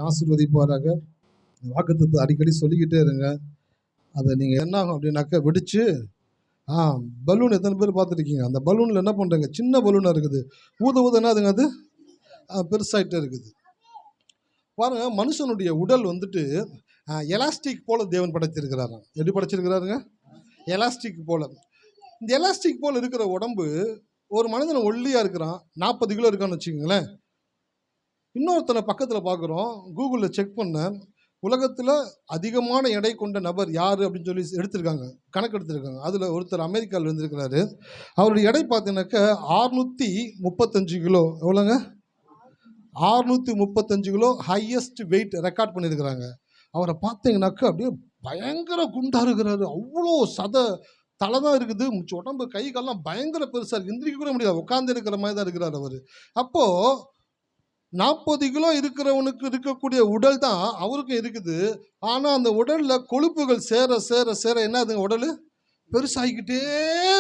ஆசீர்வதிப்பாராக. வாக்குத்தத்தத்தை அடிக்கடி சொல்லிக்கிட்டே இருங்க. அதை நீங்கள் என்ன ஆகும் அப்படின்னாக்கா வெடிச்சு பலூன் எத்தனை பேர் பார்த்துருக்கீங்க? அந்த பலூனில் என்ன பண்ணுறீங்க? சின்ன பலூனாக இருக்குது, ஊத ஊத என்னதுங்க அது பெருசாகிட்டே இருக்குது. பாருங்க, மனுஷனுடைய உடல் வந்துட்டு எலாஸ்டிக் போல தேவன் படைத்திருக்கிறாராம். எப்படி படைச்சிருக்கிறாருங்க? எலாஸ்டிக் போல. இந்த எலாஸ்டிக் போல் இருக்கிற உடம்பு ஒரு மனிதன் ஒல்லியாக இருக்கிறான், 40 கிலோ இருக்கான்னு வச்சுக்கோங்களேன். இன்னொருத்தனை பக்கத்தில் பார்க்குறோம், கூகுளில் செக் பண்ண, உலகத்தில் அதிகமான எடை கொண்ட நபர் யார் அப்படின்னு சொல்லி எடுத்திருக்காங்க, கணக்கு எடுத்திருக்காங்க. அதில் ஒருத்தர் அமெரிக்காவில் இருந்திருக்கிறாரு. அவருடைய எடை பார்த்தீங்கன்னாக்கா 635 கிலோ. எவ்வளோங்க? 635 கிலோ ஹையஸ்ட் வெயிட் ரெக்கார்ட் பண்ணியிருக்கிறாங்க. அவரை பார்த்தீங்கன்னாக்கா அப்படியே பயங்கர குண்டாக இருக்கிறாரு. அவ்வளோ தலை தான் இருக்குது, உடம்பு கை காலெல்லாம் பயங்கர பெருசாக இருக்குது, எந்திரிக்க கூட முடியாது, உட்காந்து இருக்கிற மாதிரி தான் இருக்கிறார் அவர். அப்போது 40 கிலோ இருக்கிறவனுக்கு இருக்கக்கூடிய உடல் தான் அவருக்கும் இருக்குது. ஆனால் அந்த உடலில் கொழுப்புகள் சேர சேர சேர என்ன ஆகுதுங்க? உடல் பெருசாகிக்கிட்டே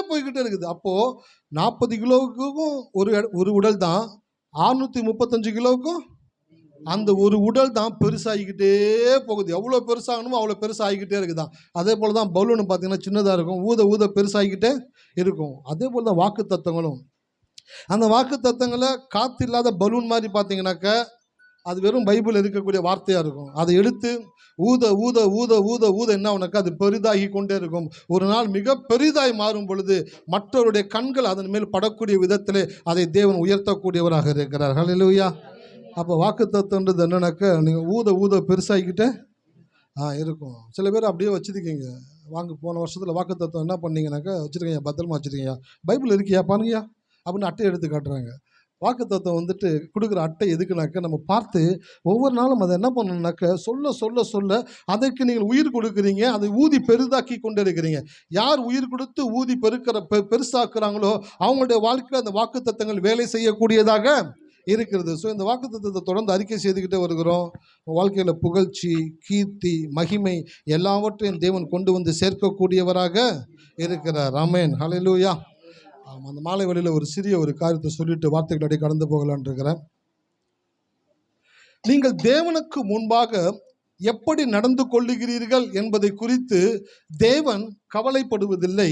போய்கிட்டே இருக்குது. அப்போது 40 கிலோவுக்கும் ஒரு உடல் தான், 635 கிலோவுக்கும் அந்த ஒரு உடல் தான் பெருசாகிக்கிட்டே போகுது. எவ்வளோ பெருசாகணுமோ அவ்வளோ பெருசாகிக்கிட்டே இருக்குதான். அதே போல் தான் பலூன் பார்த்தீங்கன்னா சின்னதாக இருக்கும், ஊத ஊத பெருசாகிக்கிட்டே இருக்கும். அதே போல் தான் வாக்கு தத்தங்களும். அந்த வாக்கு தத்தங்களை காற்று இல்லாத பலூன் மாதிரி பார்த்தீங்கன்னாக்க அது வெறும் பைபிள் இருக்கக்கூடிய வார்த்தையாக இருக்கும். அதை எடுத்து ஊத ஊத ஊத ஊத ஊத என்ன உனக்கு அது பெரிதாகி கொண்டே இருக்கும். ஒரு நாள் மிக பெரிதாய் மாறும் பொழுது மற்றவருடைய கண்கள் அதன் மேல் படக்கூடிய விதத்தில் அதை தேவன் உயர்த்தக்கூடியவராக இருக்கிறார். ஹல்லேலூயா. அப்போ வாக்கு தத்தம்ன்றது என்னன்னாக்க நீங்கள் ஊத ஊத பெருசாகிக்கிட்டே இருக்கும். சில பேர் அப்படியே வச்சுருக்கீங்க. போன வருஷத்தில் வாக்கு தத்துவம் என்ன பண்ணீங்கன்னாக்கா வச்சுருக்கீங்க, பத்திரமா வச்சுருக்கீங்க, பைபிள் இருக்கியா பாருங்கயா அப்படின்னு அட்டை எடுத்து காட்டுறாங்க. வாக்கு தத்துவம் வந்துட்டு கொடுக்குற அட்டை எதுக்குனாக்க நம்ம பார்த்து ஒவ்வொரு நாளும் அதை என்ன பண்ணணும்னாக்க சொல்ல சொல்ல சொல்ல அதற்கு நீங்கள் உயிர் கொடுக்குறீங்க, அதை ஊதி பெரிதாக்கி கொண்டு இருக்கிறீங்க. யார் உயிர் கொடுத்து ஊதி பெருசாக்குறாங்களோ அவங்களுடைய வாழ்க்கையில் அந்த வாக்கு தத்தங்கள் வேலை செய்யக்கூடியதாக இருக்கிறது. ஸோ இந்த வாக்கு தத்தத்தை தொடர்ந்து அறிக்கை செய்துக்கிட்டே வருகிறோம். வாழ்க்கையில் புகழ்ச்சி, கீர்த்தி, மகிமை எல்லாவற்றையும் தேவன் கொண்டு வந்து சேர்க்கக்கூடியவராக இருக்கிறார். ஆமென். ஹல்லேலூயா. அந்த மாலை வழியில் ஒரு சிறிய காரியத்தை சொல்லிட்டு வார்த்தைகளோட கடந்து போகலான் இருக்கிறேன். நீங்கள் தேவனுக்கு முன்பாக எப்படி நடந்து கொள்ளுகிறீர்கள் என்பதை குறித்து தேவன் கவலைப்படுவதில்லை.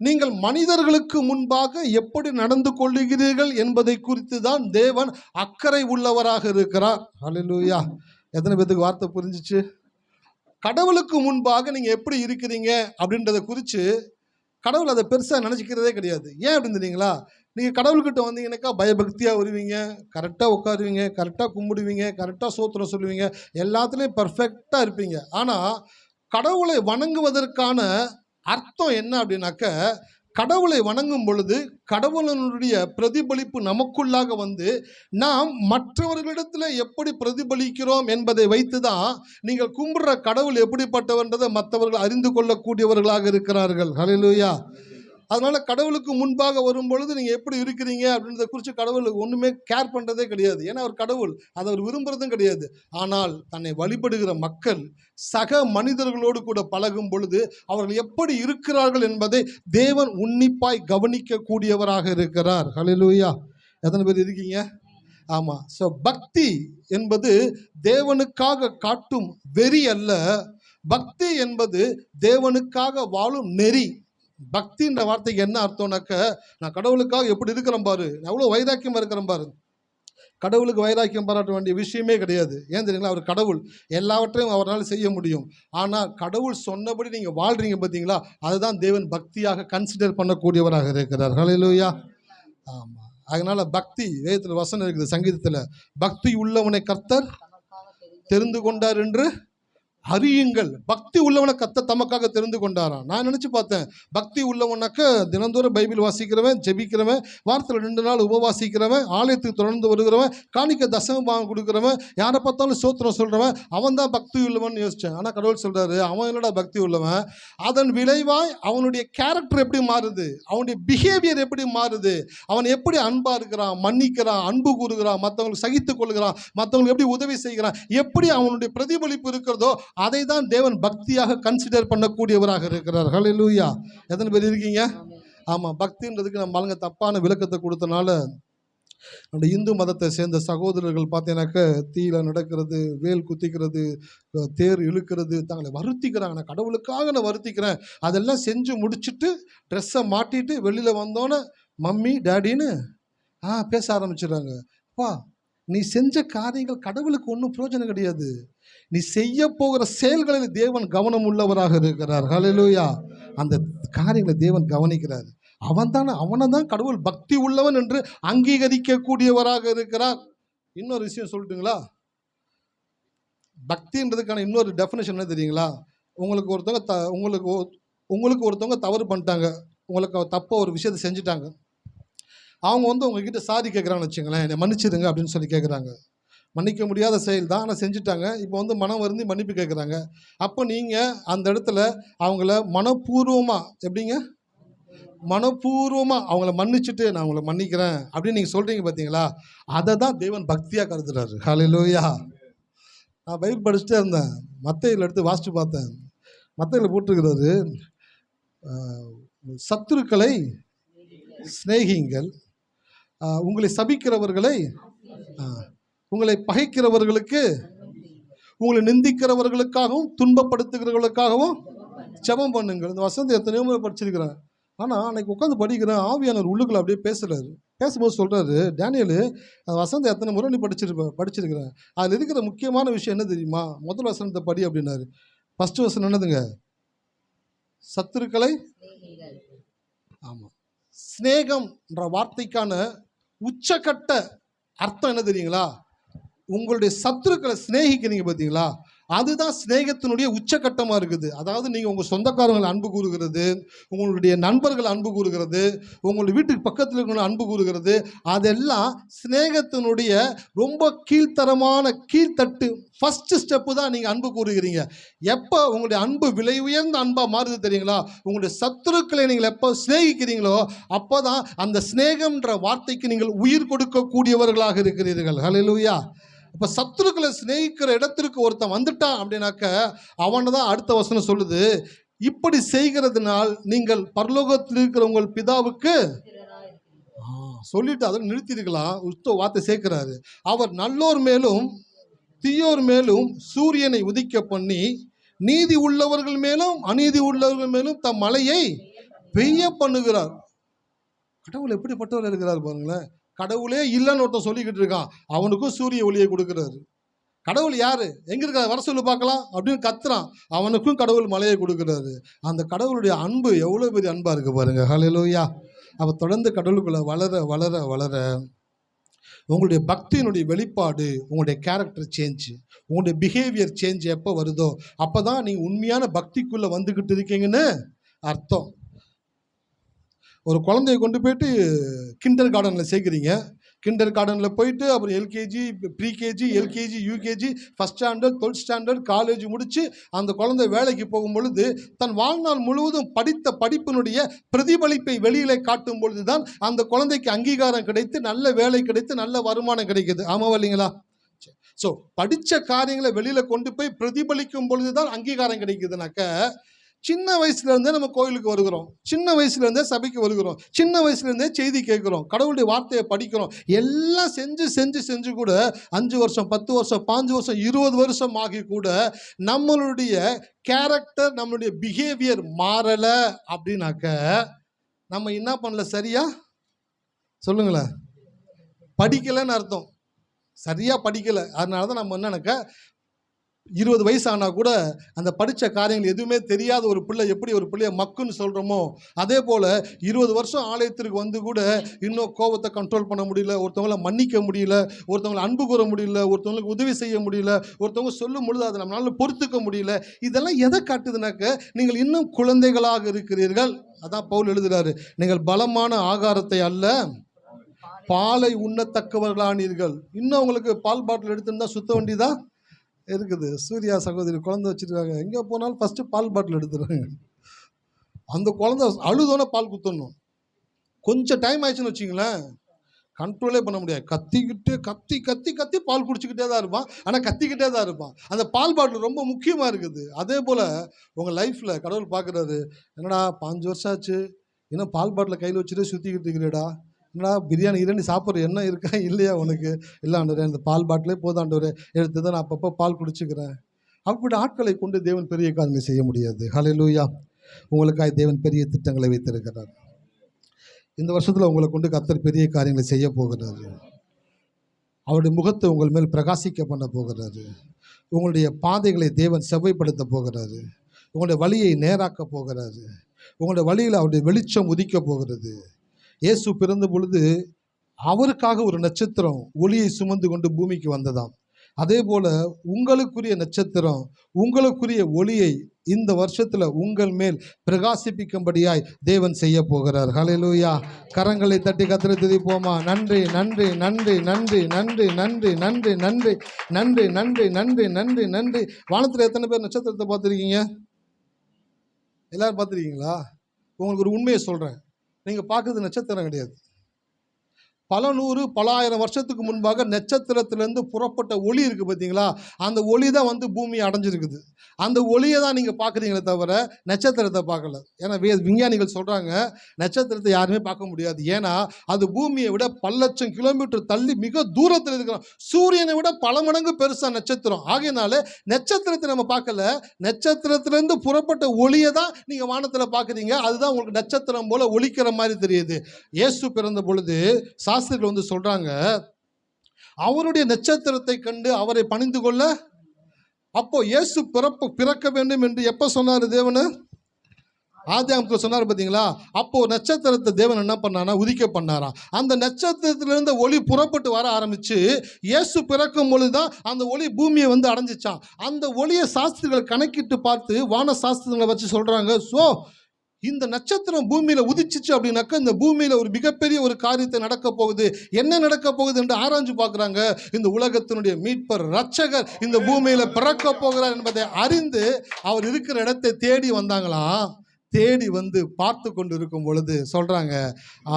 நீங்கள் மனிதர்களுக்கு முன்பாக எப்படி நடந்து கொள்ளுகிறீர்கள் என்பதை குறித்து தான் தேவன் அக்கறை உள்ளவராக இருக்கிறார். ஹல்லேலூயா. எத்தனை பேருக்கு வார்த்தை புரிஞ்சிச்சு? கடவுளுக்கு முன்பாக நீங்க எப்படி இருக்கிறீங்க அப்படின்றத குறித்து கடவுள் அதை பெருசாக நினச்சிக்கிறதே கிடையாது. ஏன் அப்படின்னு தெரியுங்களா? நீங்கள் கடவுள்கிட்ட வந்தீங்கன்னாக்கா பயபக்தியாக வருவீங்க, கரெக்டாக உட்காருவீங்க, கரெக்டாக கும்பிடுவீங்க, கரெக்டாக சோத்திரம் சொல்லுவீங்க, எல்லாத்துலேயும் பர்ஃபெக்டாக இருப்பீங்க. ஆனால் கடவுளை வணங்குவதற்கான அர்த்தம் என்ன அப்படின்னாக்க, கடவுளை வணங்கும் பொழுது கடவுளினுடைய பிரதிபலிப்பு நமக்குள்ளாக வந்து நாம் மற்றவர்களிடத்தில் எப்படி பிரதிபலிக்கிறோம் என்பதை வைத்து தான் நீங்கள் கும்பிடுற கடவுள் எப்படிப்பட்டவன்றதை மற்றவர்கள் அறிந்து கொள்ளக்கூடியவர்களாக இருக்கிறார்கள். ஹல்லேலூயா. அதனால கடவுளுக்கு முன்பாக வரும் பொழுது நீங்கள் எப்படி இருக்கிறீங்க அப்படின்றத குறித்து கடவுளுக்கு ஒன்றுமே கேர் பண்ணுறதே கிடையாது. ஏன்னா அவர் கடவுள், அதை அவர் விரும்புகிறதும் கிடையாது. ஆனால் தன்னை வழிபடுகிற மக்கள் சக மனிதர்களோடு கூட பழகும் பொழுது அவர்கள் எப்படி இருக்கிறார்கள் என்பதை தேவன் உன்னிப்பாய் கவனிக்கக்கூடியவராக இருக்கிறார். ஹல்லேலூயா. எத்தனை பேர் இருக்கீங்க? ஆமாம். ஸோ பக்தி என்பது தேவனுக்காக காட்டும் வெறி அல்ல, பக்தி என்பது தேவனுக்காக வாழும் நெறி. பக்தின்ற வார்த்தைக்கு என்ன அர்த்தம்னாக்க, நான் கடவுளுக்காக எப்படி இருக்கிறேன் பாரு, நான் எவ்வளோ வைராக்கியமாக இருக்கிறேன் பாரு. கடவுளுக்கு வைராக்கியம் பாராட்ட வேண்டிய விஷயமே கிடையாது. ஏன் தெரியுங்களா? அவர் கடவுள், எல்லாவற்றையும் அவரால் செய்ய முடியும். ஆனால் கடவுள் சொன்னபடி நீங்கள் வாழ்றீங்க பார்த்தீங்களா, அதுதான் தேவன் பக்தியாக கன்சிடர் பண்ணக்கூடியவராக இருக்கிறார். ஹல்லேலூயா. ஆமாம். அதனால் பக்தி, வேதத்தில் வசனம் இருக்குது சங்கீதத்தில், பக்தி உள்ளவனை கர்த்தர் தெரிந்து கொண்டார் என்று அறியுங்கள். பக்தி உள்ளவனை கர்த்தர் தமக்காக தெரிந்து கொண்டாராம். நான் நினச்சி பார்த்தேன், பக்தி உள்ளவனாக்க தினந்தோறும் பைபிள் வாசிக்கிறவன், ஜெபிக்கிறவன், வாரத்தில் 2 நாள் உபவாசிக்கிறவன், ஆலயத்துக்கு தொடர்ந்து வருகிறவன், காணிக்க தசமபாகம் கொடுக்குறவன், யாரை பார்த்தாலும் சோத்திரம் சொல்கிறவன், அவன் தான் பக்தி உள்ளவன் யோசித்தேன். ஆனால் கடவுள் சொல்கிறாரு, அவன் என்னடா பக்தி உள்ளவன்? அதன் விளைவாய் அவனுடைய கேரக்டர் எப்படி மாறுது, அவனுடைய பிஹேவியர் எப்படி மாறுது, அவன் எப்படி அன்பாக இருக்கிறான், மன்னிக்கிறான், அன்பு கூறுகிறான், மற்றவங்களுக்கு சகித்து கொள்கிறான், மற்றவங்களுக்கு எப்படி உதவி செய்கிறான், எப்படி அவனுடைய பிரதிபலிப்பு இருக்கிறதோ அதை தான் தேவன் பக்தியாக கன்சிடர் பண்ணக்கூடியவராக இருக்கிறார். ஹல்லேலூயா. எத்தனை பேர் இருக்கீங்க? ஆமாம். பக்தின்றதுக்கு நம்ம ஆளுங்க தப்பான விளக்கத்தை கொடுத்தனால அந்த இந்து மதத்தை சேர்ந்த சகோதரர்கள் பார்த்தீங்கன்னாக்க தீயில நடக்கிறது, வேல் குத்திக்கிறது, தேர் இழுக்கிறது, தங்களை வருத்திக்கிறாங்க. நான் கடவுளுக்காக நான் வருத்திக்கிறேன். அதெல்லாம் செஞ்சு முடிச்சுட்டு ட்ரெஸ்ஸை மாட்டிட்டு வெளியில் வந்தோன்னே மம்மி டேடின்னு பேச ஆரம்பிச்சிடுறாங்க. அப்பா, நீ செஞ்ச காரியங்கள் கடவுளுக்கு ஒன்றும் பிரயோஜனம் கிடையாது. நீ செய்ய போகிற செயல்களில் தேவன் கவனம் உள்ளவராக இருக்கிறார். ஹல்லேலூயா. அந்த காரியங்களை தேவன் கவனிக்கிறார். அவனை தான் கடவுள் பக்தி உள்ளவன் என்று அங்கீகரிக்க கூடியவராக இருக்கிறார். இன்னொரு விஷயம் சொல்லட்டுங்களா? பக்தின்றதுக்கான இன்னொரு டெஃபினேஷன் என்ன தெரியுங்களா? உங்களுக்கு ஒருத்தவங்க தவறு பண்ணிட்டாங்க, உங்களுக்கு தப்ப ஒரு விஷயத்தை செஞ்சுட்டாங்க. அவங்க உங்ககிட்ட சாரி கேட்குறாங்கன்னு வச்சுங்களேன், என்னை மன்னிச்சிடுங்க அப்படின்னு சொல்லி கேட்குறாங்க. மன்னிக்க முடியாத செயல் தான், ஆனால் செஞ்சுட்டாங்க. இப்போ மனம் வருந்தி மன்னிப்பு கேட்குறாங்க. அப்போ நீங்கள் அந்த இடத்துல அவங்கள மனப்பூர்வமாக அவங்கள மன்னிச்சுட்டு நான் அவங்கள மன்னிக்கிறேன் அப்படின்னு நீங்கள் சொல்கிறீங்க பார்த்தீங்களா? அதை தான் தேவன் பக்தியாக கருதுறாரு. ஹல்லேலூயா. நான் பைபிள் படிச்சுட்டே இருந்தேன், மத்தேயுல எடுத்து வாசித்து பார்த்தேன். மத்தேயுல போட்டிருக்கிறாரு, சத்துருக்களை சிநேகியுங்கள், உங்களை சபிக்கிறவர்களை, உங்களை பகைக்கிறவர்களுக்கு, உங்களை நிந்திக்கிறவர்களுக்காகவும் துன்பப்படுத்துகிறவர்களுக்காகவும் ஜெபம் பண்ணுங்கள். இந்த வசனத்தை எத்தனையோ முறை படிச்சிருக்கிறேன். ஆனால் அன்னைக்கு உட்காந்து படிக்கிறேன், ஆவியானவர் உள்ளுக்குள்ள அப்படியே பேசுகிறாரு. பேசும்போது சொல்கிறாரு, டேனியலு அந்த வசனத்தை எத்தனை முறை நீ படிச்சிருக்கிறேன். அதில் இருக்கிற முக்கியமான விஷயம் என்ன தெரியுமா? முதல் வசனத்தை படி அப்படின்னாரு. ஃபஸ்ட்டு வசனம் என்னதுங்க? சத்துருக்களை. ஆமாம், ஸ்நேகம்ன்ற வார்த்தைக்கான உச்சக்கட்ட அர்த்தம் என்ன தெரியுங்களா? உங்களுடைய சத்துருக்களை சிநேகிக்கிறீங்க பார்த்தீங்களா, அதுதான் சிநேகத்தினுடைய உச்சக்கட்டமாக இருக்குது. அதாவது நீங்கள் உங்கள் சொந்தக்காரங்களை அன்பு கூறுகிறது, உங்களுடைய நண்பர்கள் அன்பு கூறுகிறது, உங்களுடைய வீட்டுக்கு பக்கத்தில் இருக்கிற அன்பு கூறுகிறது, அதெல்லாம் சிநேகத்தினுடைய ரொம்ப கீழ்த்தட்டு ஃபஸ்ட்டு ஸ்டெப்பு தான் நீங்கள் அன்பு கூறுகிறீங்க. எப்போ உங்களுடைய அன்பு விலை உயர்ந்த அன்பாக மாறுது தெரியுங்களா? உங்களுடைய சத்துருக்களை நீங்கள் எப்போ சிநேகிக்கிறீங்களோ அப்போ தான் அந்த சிநேகம்ன்ற வார்த்தைக்கு நீங்கள் உயிர் கொடுக்கக்கூடியவர்களாக இருக்கிறீர்கள். ஹல்லேலூயா. இப்போ சத்துருக்களை சிநேகிக்கிற இடத்திற்கு ஒருத்தன் வந்துட்டான் அப்படின்னாக்க அவனை தான் அடுத்த வசனம் சொல்லுது, இப்படி செய்கிறதுனால் நீங்கள் பரலோகத்தில் இருக்கிற உங்கள் பிதாவுக்கு சொல்லிட்டு அதை நிறுத்திருக்கலாம். வார்த்தை சேர்க்கிறாரு, அவர் நல்லோர் மேலும் தீயோர் மேலும் சூரியனை உதிக்க பண்ணி நீதி உள்ளவர்கள் மேலும் அநீதி உள்ளவர்கள் மேலும் தம் மழையை பெய்ய பண்ணுகிறார். கடவுள் எப்படிப்பட்டவர் இருக்கிறார் பாருங்களேன். கடவுளே இல்லைன்னு ஒருத்தன் சொல்லிக்கிட்டு இருக்கான், அவனுக்கும் சூரிய ஒளியை கொடுக்குறாரு. கடவுள் யாரு, எங்க இருக்காரு, வர சொல்லு பார்க்கலாம் அப்படின்னு கத்துறான், அவனுக்கும் கடவுள் மழையை கொடுக்குறாரு. அந்த கடவுளுடைய அன்பு எவ்வளோ பெரிய அன்பா இருக்கு பாருங்க. ஹல்லேலூயா. அவ தொடர்ந்து கடவுளுக்குள்ள வளர வளர வளர உங்களுடைய பக்தியினுடைய வெளிப்பாடு, உங்களுடைய கேரக்டர் சேஞ்ச், உங்களுடைய பிஹேவியர் சேஞ்ச் எப்போ வருதோ அப்போ தான் நீங்கள் உண்மையான பக்திக்குள்ளே வந்துக்கிட்டு இருக்கீங்கன்னு அர்த்தம். ஒரு குழந்தைய கொண்டு போயிட்டு கிண்டர் கார்டனில் சேர்க்குறீங்க. கிண்டர் கார்டனில் போயிட்டு அப்புறம் LKG, pre-KG, LKG, UKG, first standard, 12th standard, college முடித்து அந்த குழந்தை வேலைக்கு போகும் பொழுது தன் வாழ்நாள் முழுவதும் படித்த படிப்பினுடைய பிரதிபலிப்பை வெளியிலே காட்டும் பொழுது தான் அந்த குழந்தைக்கு அங்கீகாரம் கிடைத்து நல்ல வேலை கிடைத்து நல்ல வருமானம் கிடைக்குது. ஆமாவா இல்லைங்களா? ஸோ படித்த காரியங்களை வெளியில் கொண்டு போய் பிரதிபலிக்கும் பொழுது தான் அங்கீகாரம் கிடைக்குதுனாக்க, சின்ன வயசுலேருந்தே நம்ம கோயிலுக்கு வருகிறோம், சின்ன வயசுலேருந்தே சபைக்கு வருகிறோம், சின்ன வயசுலேருந்தே செய்தி கேட்குறோம், கடவுளுடைய வார்த்தையை படிக்கிறோம், எல்லாம் செஞ்சு செஞ்சு செஞ்சு கூட 5 வருஷம் 10 வருஷம் 5 வருஷம் 20 வருஷம் ஆகி கூட நம்மளுடைய கேரக்டர், நம்மளுடைய பிஹேவியர் மாறலை அப்படின்னாக்க நம்ம என்ன பண்ணல? சரியா சொல்லுங்களேன், படிக்கலைன்னு அர்த்தம். சரியாக படிக்கலை. அதனால தான் நம்ம என்னன்னாக்க 20 வயசு ஆனால் கூட அந்த படித்த காரியங்கள் எதுவுமே தெரியாத ஒரு பிள்ளை எப்படி ஒரு பிள்ளைய மக்குன்னு சொல்கிறோமோ அதே போல் 20 வருஷம் ஆலயத்திற்கு வந்து கூட இன்னும் கோபத்தை கண்ட்ரோல் பண்ண முடியல, ஒருத்தவங்களை மன்னிக்க முடியல, ஒருத்தவங்களை அன்பு கூற முடியல, ஒருத்தவங்களுக்கு உதவி செய்ய முடியல, ஒருத்தவங்க சொல்லும் பொழுது அதை நம்மளால பொறுத்துக்க முடியல. இதெல்லாம் எதை காட்டுதுனாக்க நீங்கள் இன்னும் குழந்தைகளாக இருக்கிறீர்கள். அதான் பவுல் எழுதுகிறாரு, நீங்கள் பலமான ஆகாரத்தை அல்ல பாலை உண்ணத்தக்கவர்களானீர்கள். இன்னும் உங்களுக்கு பால் பாட்டில் எடுத்துருந்தா சுத்த வேண்டியதான் இருக்குது. சூர்யா சகோதரி குழந்தை வச்சுருக்காங்க, எங்கே போனாலும் ஃபஸ்ட்டு பால் பாட்டில் எடுத்துடுறாங்க. அந்த குழந்தை அழுதோன்னே பால் குத்தணும். கொஞ்சம் டைம் ஆயிடுச்சுன்னு வச்சிங்களேன், கண்ட்ரோலே பண்ண முடியாது. கத்திக்கிட்டே கத்தி கத்தி கத்தி பால் குடிச்சிக்கிட்டே தான் இருப்பான், ஆனால் கத்திக்கிட்டே தான் இருப்பான். அந்த பால் பாட்டில் ரொம்ப முக்கியமாக இருக்குது. அதே போல் உங்கள் லைஃப்பில் கடவுள் பார்க்குறாரு, என்னடா 5 வருஷம் ஆச்சு, இன்னும் பால் பாட்டில் கையில் வச்சுட்டு சுற்றிக்கிட்டு இருக்கிறேடா, என்னடா பிரியாணி இரண்டு சாப்பிட்ற என்ன இருக்கா இல்லையா உனக்கு? இல்லை ஆண்டவரே, அந்த பால் பாட்டிலே போதும் ஆண்டவரே, எடுத்து தான் நான் அப்பப்போ பால் குடிச்சுக்கிறேன். அப்படி ஆட்களை கொண்டு தேவன் பெரிய காரியங்களை செய்ய முடியாது. ஹல்லேலூயா. உங்களுக்காக தேவன் பெரிய திட்டங்களை வைத்திருக்கிறார். இந்த வருஷத்தில் உங்களை கொண்டு கர்த்தர் பெரிய காரியங்களை செய்ய போகிறாரு. அவருடைய முகத்தை உங்கள் மேல் பிரகாசிக்க பண்ண போகிறாரு. உங்களுடைய பாதைகளை தேவன் செவ்வைப்படுத்த போகிறாரு. உங்களுடைய வழியை நேராக்க போகிறாரு. உங்களுடைய வழியில் அவருடைய வெளிச்சம் உதிக்க போகிறது. இயேசு பிறந்த பொழுது அவருக்காக ஒரு நட்சத்திரம் ஒளியை சுமந்து கொண்டு பூமிக்கு வந்ததாம். அதே போல உங்களுக்குரிய நட்சத்திரம், உங்களுக்குரிய ஒளியை இந்த வருஷத்துல உங்கள் மேல் பிரகாசிப்பிக்கும்படியாய் தேவன் செய்ய போகிறார். ஹல்லேலூயா. கரங்களை தட்டி கர்த்தரை துதிப்போமா? நன்றி நன்றி நன்றி நன்றி நன்றி நன்றி நன்றி நன்றி நன்றி நன்றி நன்றி நன்றி நன்றி. வானத்தில் எத்தனை பேர் நட்சத்திரத்தை பார்த்துருக்கீங்க? எல்லாரும் பார்த்துருக்கீங்களா? உங்களுக்கு ஒரு உண்மையை சொல்கிறேன், நீங்கள் பார்க்குறது நட்சத்திரம் கிடையாது. பல நூறு பல ஆயிரம் வருஷத்துக்கு முன்பாக நட்சத்திரத்திலேருந்து புறப்பட்ட ஒளி இருக்குது பார்த்தீங்களா? அந்த ஒளி தான் வந்து பூமியை அடைஞ்சிருக்குது. அந்த ஒளியை தான் நீங்கள் பார்க்குறீங்களே தவிர நட்சத்திரத்தை பார்க்கல. ஏன்னா விஞ்ஞானிகள் சொல்கிறாங்க நட்சத்திரத்தை யாருமே பார்க்க முடியாது. ஏன்னா அது பூமியை விட பல லட்சம் கிலோமீட்டர் தள்ளி மிக தூரத்தில் இருக்கிறோம். சூரியனை விட பல மடங்கு பெருசாக நட்சத்திரம். ஆகையினால நட்சத்திரத்தை நம்ம பார்க்கல, நட்சத்திரத்திலேருந்து புறப்பட்ட ஒளியை தான் நீங்கள் வானத்தில் பார்க்குறீங்க. அதுதான் உங்களுக்கு நட்சத்திரம் போல ஒளிக்கிற மாதிரி தெரியுது. இயேசு பிறந்த பொழுது சாஸ்திரிகள் வந்து சொல்றாங்க, அவருடைய நட்சத்திரத்தை கண்டு அவரை பணிந்து கொள்ள. அப்போ இயேசு பிறக்க வேண்டும் என்று எப்ப சொன்னாரு தேவனு? ஆதியாகமத்தில் சொன்னார் பார்த்தீங்களா? அப்போ நட்சத்திரத்தை தேவன் என்ன பண்ணாரா? உதிக்க பண்ணாராம். அந்த நட்சத்திரத்திலிருந்து ஒளி புறப்பட்டு வர ஆரம்பிச்சு இயேசு பிறக்கும் பொழுதுதான் அந்த ஒளி பூமியை வந்து அடைஞ்சிச்சான். அந்த ஒளியை சாஸ்திரிகள் கணக்கிட்டு பார்த்து வான சாஸ்திரங்களை வச்சு சொல்றாங்க, ஸோ இந்த நட்சத்திரம் பூமியில உதிச்சிச்சு அப்படின்னாக்க இந்த பூமியில ஒரு மிகப்பெரிய ஒரு காரியத்தை நடக்க போகுது. என்ன நடக்க போகுது என்று ஆராய்ஞ்சு பார்க்குறாங்க. இந்த உலகத்தினுடைய மீட்பர் ரட்சகர் இந்த பூமியில பிறக்க போகிறார் என்பதை அறிந்து அவர் இருக்கிற இடத்தை தேடி வந்தாங்களாம். தேடி வந்து பார்த்து கொண்டு இருக்கும் பொழுது சொல்றாங்க,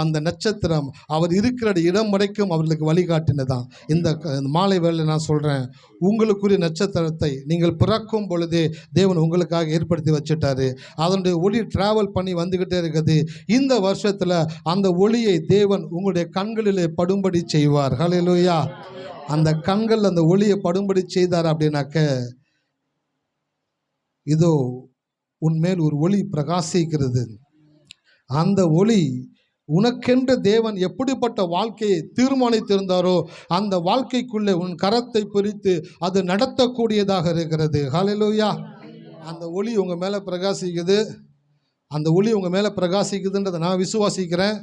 அந்த நட்சத்திரம் அவர் இருக்கிற இடம் வரைக்கும் அவர்களுக்கு வழிகாட்டினதான். இந்த மாலை வேளையில் நான் சொல்றேன், உங்களுக்குரிய நட்சத்திரத்தை நீங்கள் பிறக்கும் பொழுதே தேவன் உங்களுக்காக ஏற்படுத்தி வச்சுட்டாரு. அதனுடைய ஒளி டிராவல் பண்ணி வந்துகிட்டே இருக்குது. இந்த வருஷத்துல அந்த ஒளியை தேவன் உங்களுடைய கண்களிலே படும்படி செய்வார். ஹல்லேலூயா. அந்த கண்கள் அந்த ஒளியை படும்படி செய்தார் அப்படின்னாக்க, இதோ உன்மேல் ஒரு ஒளி பிரகாசிக்கிறது. அந்த ஒளி உனக்கென்ற தேவன் எப்படிப்பட்ட வாழ்க்கையை தீர்மானித்திருந்தாரோ அந்த வாழ்க்கைக்குள்ளே உன் கரத்தை பிரித்து அது நடத்தக்கூடியதாக இருக்கிறது. ஹல்லேலூயா. அந்த ஒளி உங்கள் மேலே பிரகாசிக்குது. அந்த ஒளி உங்கள் மேலே பிரகாசிக்குதுன்றதை நான் விசுவாசிக்கிறேன்.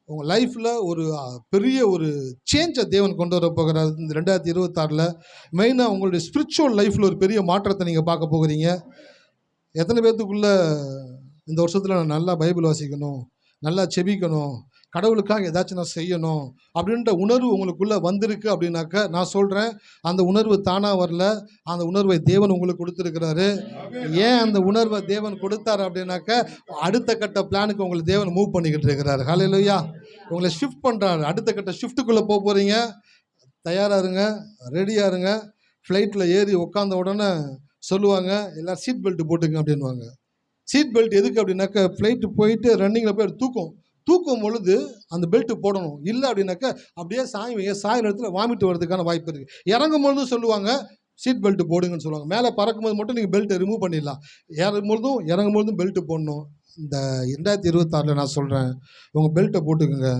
உங்கள் லைஃப்பில் ஒரு பெரிய ஒரு சேஞ்சை தேவன் கொண்டு வர போகிறார். இந்த 2026 மெயினாக உங்களுடைய ஸ்பிரிச்சுவல் லைஃப்பில் ஒரு பெரிய மாற்றத்தை நீங்கள் பார்க்க போகிறீங்க. எத்தனை பேர்த்துக்குள்ளே இந்த வருஷத்தில் நான் நல்லா பைபிள் வாசிக்கணும், நல்லா செபிக்கணும், கடவுளுக்காக ஏதாச்சும் நான் செய்யணும் அப்படின்ற உணர்வு உங்களுக்குள்ளே வந்திருக்கு அப்படின்னாக்க, நான் சொல்கிறேன், அந்த உணர்வு தானாக வரல, அந்த உணர்வை தேவன் உங்களுக்கு கொடுத்துருக்கிறாரு. ஏன் அந்த உணர்வை தேவன் கொடுத்தாரு அப்படின்னாக்க, அடுத்த கட்ட பிளானுக்கு உங்களை தேவன் மூவ் பண்ணிக்கிட்டு இருக்கிறாரு. ஹல்லேலூயா. உங்களை ஷிஃப்ட் பண்ணுறாரு. அடுத்த கட்ட ஷிஃப்ட்டுக்குள்ளே போக போகிறீங்க. தயாராக இருங்க, ரெடியாக இருங்க. ஃப்ளைட்டில் ஏறி உட்காந்த உடனே சொல்லுவாங்க, எல்லோரும் சீட் பெல்ட் போட்டுங்க அப்படின்வாங்க. சீட் பெல்ட் எதுக்கு அப்படின்னாக்க, ஃப்ளைட்டு போயிட்டு ரன்னிங்கில் போய் தூக்கும் பொழுது அந்த பெல்ட்டு போடணும். இல்லை அப்படின்னாக்க அப்படியே சாயிற இடத்துல வாமிட்டு வர்றதுக்கான வாய்ப்பு இருக்குது. இறங்கும் பொழுதும் சொல்லுவாங்க சீட் பெல்ட் போடுங்கன்னு சொல்லுவாங்க. மேலே பறக்கும்போது மட்டும் நீங்கள் பெல்ட்டை ரிமூவ் பண்ணிடலாம். ஏறும்பொழுதும் இறங்கும்பொழுதும் பெல்ட்டு போடணும். இந்த 2026 நான் சொல்கிறேன், உங்கள் பெல்ட்டை போட்டுக்குங்க.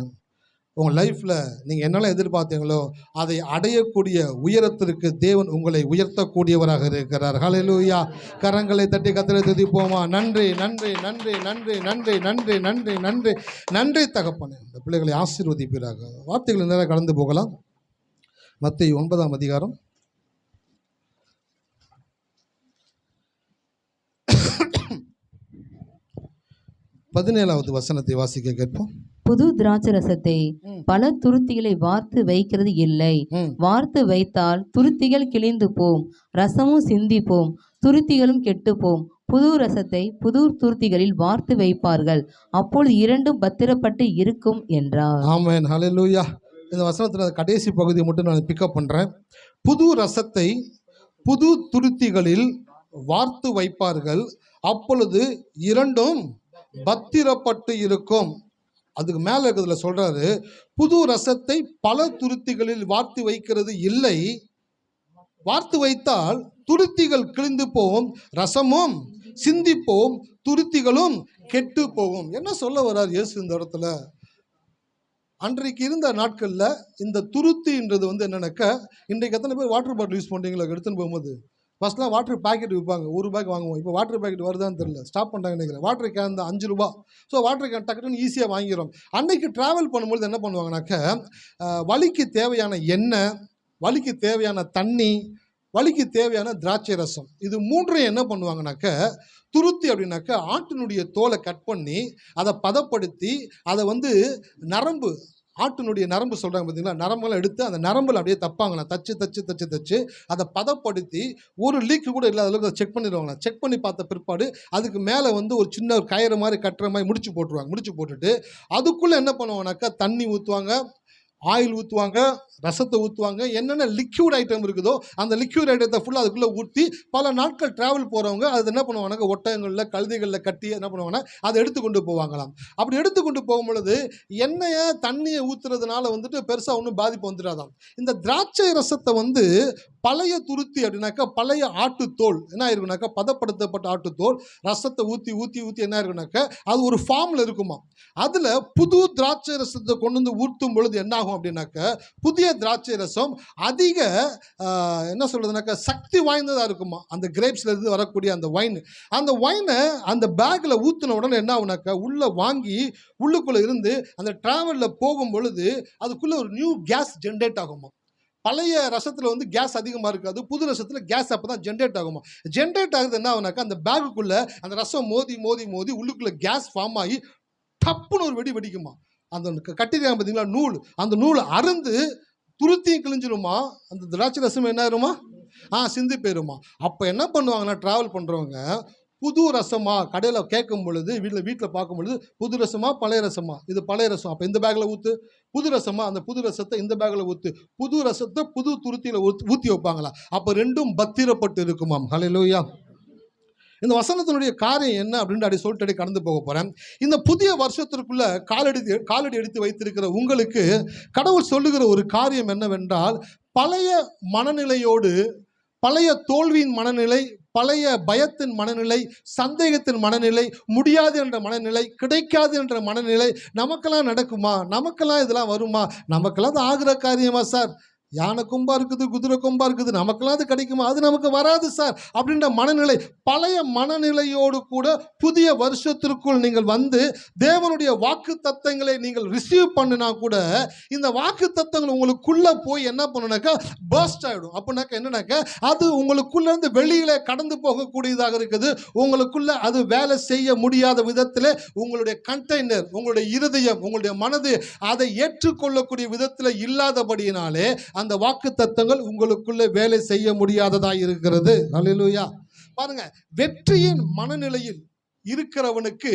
உங்கள் லைஃப்பில் நீங்கள் என்னெல்லாம் எதிர்பார்த்தீங்களோ அதை அடையக்கூடிய உயரத்திற்கு தேவன் உங்களை உயர்த்தக்கூடியவராக இருக்கிறார். ஹல்லேலூயா. கரங்களை தட்டி கர்த்தரை துதிப்போமா? நன்றி நன்றி நன்றி நன்றி நன்றி நன்றி நன்றி நன்றி நன்றி தகப்பனே. இந்த பிள்ளைகளை ஆசீர்வதிப்பீராக. வார்த்தைகளை நேராக கடந்து போகலாம். மத்தேயு 9ஆம் அதிகாரம் 17வது வசனத்தை வாசிக்க கேட்போம். புது திராட்சரசத்தை பல துருத்திகளை வார்த்து வைக்கிறது இல்லை. வார்த்து வைத்தால் துருத்திகள் கிழிந்து போம், ரசமும் சிந்தி போம், துருத்திகளும் கெட்டு போம். புது ரசத்தை புது துருத்திகளில் வார்த்து வைப்பார்கள், அப்பொழுது இரண்டும் பத்திரப்பட்டு இருக்கும் என்றார். ஆமென். ஹல்லேலூயா. இந்த வசனத்தில் கடைசி பகுதியை மட்டும் நான் பிக்கப் பண்ணுறேன். புது ரசத்தை புது துருத்திகளில் வார்த்து வைப்பார்கள், அப்பொழுது இரண்டும் பத்திரப்பட்டு இருக்கும். அதுக்கு மேலே இருக்கிறதுல சொல்றாரு, புது ரசத்தை பல துருத்திகளில் வார்த்து வைக்கிறது இல்லை, வார்த்து வைத்தால் துருத்திகள் கிழிந்து போகும், ரசமும் சிந்திப்போம், துருத்திகளும் கெட்டு போகும். என்ன சொல்ல வர்றார் இயேசு இந்த இடத்துல? அன்றைக்கு இருந்த நாட்களில் இந்த துருத்தின்றது என்னன்னாக்கா, இன்றைக்கு எத்தனை பேர் வாட்டர் பாட்டில் யூஸ் பண்ணுறீங்களா எடுத்துன்னு போகும்போது? ஃபஸ்ட்லாம் வாட்டர் பேக்கெட் விற்பாங்க, ₹1 வாங்குவோம். இப்போ வாட்டர் பேக்கெட் வருதான்னு தெரியல, ஸ்டாப் பண்ணிட்டாங்க நினைக்கிறேன். வாட்டர் கேன் தான் ₹5. ஸோ வாட்டர் கேன் டக்குன்னு ஈஸியாக வாங்கிடும். அன்னைக்கு ட்ராவல் பண்ணும்போது என்ன பண்ணுவாங்கனாக்கா, வலிக்கு தேவையான எண்ணெய், வலிக்கு தேவையான தண்ணி, வலிக்கு தேவையான திராட்சை ரசம், இது மூன்றையும் என்ன பண்ணுவாங்கனாக்க, துருத்தி அப்படின்னாக்கா ஆட்டினுடைய தோலை கட் பண்ணி அதை பதப்படுத்தி அதை நரம்பு, ஆட்டினுடைய நரம்பு சொல்கிறாங்க பார்த்தீங்களா, நரம்பெல்லாம் எடுத்து அந்த நரம்பில் அப்படியே தப்பாங்களாம், தச்சு அதை பதப்படுத்தி ஒரு லீக்கு கூட இல்லாத அளவுக்கு அதை செக் பண்ணிடுவாங்களாம். செக் பண்ணி பார்த்த பிற்பாடு அதுக்கு மேலே ஒரு சின்ன கயிறு மாதிரி கட்டுற மாதிரி முடிச்சு போட்டுருவாங்க. முடிச்சு போட்டுட்டு அதுக்குள்ளே என்ன பண்ணுவாங்கனாக்கா, தண்ணி ஊற்றுவாங்க, ஆயில் ஊற்றுவாங்க, ரசத்தை ஊற்றுவாங்க, என்னென்ன லிக்யூட் ஐட்டம் இருக்குதோ அந்த லிக்யூட் ஐட்டத்தை ஃபுல்லாக அதுக்குள்ளே ஊற்றி பல நாட்கள் ட்ராவல் போகிறவங்க அது என்ன பண்ணுவாங்க, ஒட்டகங்களில் கழுதைகளில் கட்டி என்ன பண்ணுவாங்கன்னா அதை எடுத்துக்கொண்டு போவாங்களாம். அப்படி எடுத்துக்கொண்டு போகும் பொழுது எண்ணெயை தண்ணியை ஊற்றுறதுனால பெருசாக ஒன்றும் பாதிப்பு வந்துடாதான். இந்த திராட்சை ரசத்தை பழைய துருத்தி அப்படின்னாக்கா, பழைய ஆட்டுத்தோல் என்ன ஆயிருக்குனாக்கா, பதப்படுத்தப்பட்ட ஆட்டுத்தோல் ரசத்தை ஊற்றி ஊற்றி ஊற்றி என்ன ஆயிருக்குனாக்கா அது ஒரு ஃபார்மில் இருக்குமா. அதில் புது திராட்சை ரசத்தை கொண்டு ஊற்றும் பொழுது என்ன ஆகும் அப்படின்னாக்கா, புதிய திராட்சை ரசம் அதிக என்ன சொல்றதுனாக்கா சக்தி வாய்ந்ததாக இருக்குமா. அந்த கிரேப்ஸ்லேருந்து வரக்கூடிய அந்த ஒயினை அந்த பேக்கில் ஊற்றின உடனே என்ன ஆகுனாக்கா, உள்ளே வாங்கி உள்ளுக்குள்ளே இருந்து அந்த ட்ராவலில் போகும் பொழுது அதுக்குள்ளே ஒரு நியூ கேஸ் ஜென்ரேட் ஆகுமா. பழைய ரசத்தில் கேஸ் அதிகமாக இருக்காது, புது ரசத்தில் கேஸ் அப்போ தான் ஜென்ரேட் ஆகுமா. ஜென்ரேட் ஆகுது என்ன ஆகுனாக்கா, அந்த பேக்குக்குள்ளே அந்த ரசம் மோதி மோதி மோதி உள்ளுக்குள்ளே கேஸ் ஃபார்ம் ஆகி டப்புன்னு ஒரு வெடிக்குமா. அந்த கட்டிருக்காங்க பார்த்தீங்களா நூல், அந்த நூல் அருந்து துருத்தியும் கிழிஞ்சிருமா, அந்த திராட்சை ரசம் என்ன ஆயிருமா, சிந்தி போயிருமா. அப்போ என்ன பண்ணுவாங்கன்னா, ட்ராவல் பண்ணுறவங்க புது ரசமா கடையில் கேட்கும் பொழுது, வீட்டில் பார்க்கும் பொழுது, புது ரசமா பழைய ரசமா, இது பழைய ரசம், அப்போ இந்த பேக்கில் ஊற்று. புது ரசமா, அந்த புது ரசத்தை இந்த பேக்கில் ஊற்று. புது ரசத்தை புது துருத்தியில் ஊற்றி வைப்பாங்களா. அப்போ ரெண்டும் பத்திரப்பட்டு இருக்குமாம். ஹல்லேலூயா. இந்த வசனத்தினுடைய காரியம் என்ன அப்படின்னு சொல்லிட்டு கடந்து போக போகிறேன். இந்த புதிய வருஷத்திற்குள்ள காலடி எடுத்து வைத்திருக்கிற உங்களுக்கு கடவுள் சொல்லுகிற ஒரு காரியம் என்னவென்றால், பழைய மனநிலையோடு, பழைய தோல்வியின் மனநிலை, பழைய பயத்தின் மனநிலை, சந்தேகத்தின் மனநிலை, முடியாது என்ற மனநிலை, கிடைக்காது என்ற மனநிலை, நமக்கெல்லாம் நடக்குமா, நமக்கெல்லாம் இதெல்லாம் வருமா, நமக்கெல்லாம் அது ஆகிற காரியமா சார், யானை கொம்பா இருக்குது, குதிரை கொம்பா இருக்குது, நமக்கெல்லாம் அது கிடைக்குமா, அது நமக்கு வராது சார் அப்படின்ற மனநிலை, பழைய மனநிலையோடு கூட புதிய வருஷத்திற்குள் நீங்கள் தேவனுடைய வாக்கு தத்தங்களை நீங்கள் ரிசீவ் பண்ணினா கூட இந்த வாக்கு தத்தங்கள் உங்களுக்குள்ள போய் என்ன பண்ணுனாக்கா பர்ஸ்ட் ஆகிடும். அப்படின்னாக்கா என்னன்னாக்கா, அது உங்களுக்குள்ள இருந்து வெளியில கடந்து போகக்கூடியதாக இருக்குது. உங்களுக்குள்ள அது வேலை செய்ய முடியாத விதத்தில் உங்களுடைய கண்டெய்னர், உங்களுடைய இருதயம், உங்களுடைய மனது அதை ஏற்றுக்கொள்ளக்கூடிய விதத்தில் இல்லாதபடியினாலே அந்த வாக்கு தத்தங்கள் உங்களுக்குள்ள வேலை செய்ய முடியாததாக இருக்கிறது. ஹல்லேலூயா. பாருங்க, வெற்றியின் மனநிலையில் இருக்கிறவனுக்கு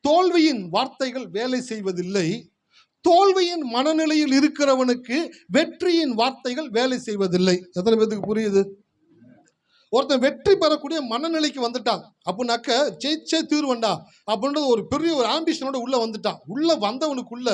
தோல்வியின் வார்த்தைகள் வேலை செய்வதில்லை, தோல்வியின் மனநிலையில் இருக்கிறவனுக்கு வெற்றியின் வார்த்தைகள் வேலை செய்வதில்லை. எத்தனை பேருக்கு புரியுது? ஒருத்தன் வெற்றி பெறக்கூடிய மனநிலைக்கு வந்துட்டான் அப்படின்னாக்க, ஜெயிச்சே தீர்வண்டா அப்படின்றது ஒரு பெரிய ஒரு ஆம்பிஷனோட உள்ள வந்துட்டான். உள்ள வந்தவனுக்குள்ள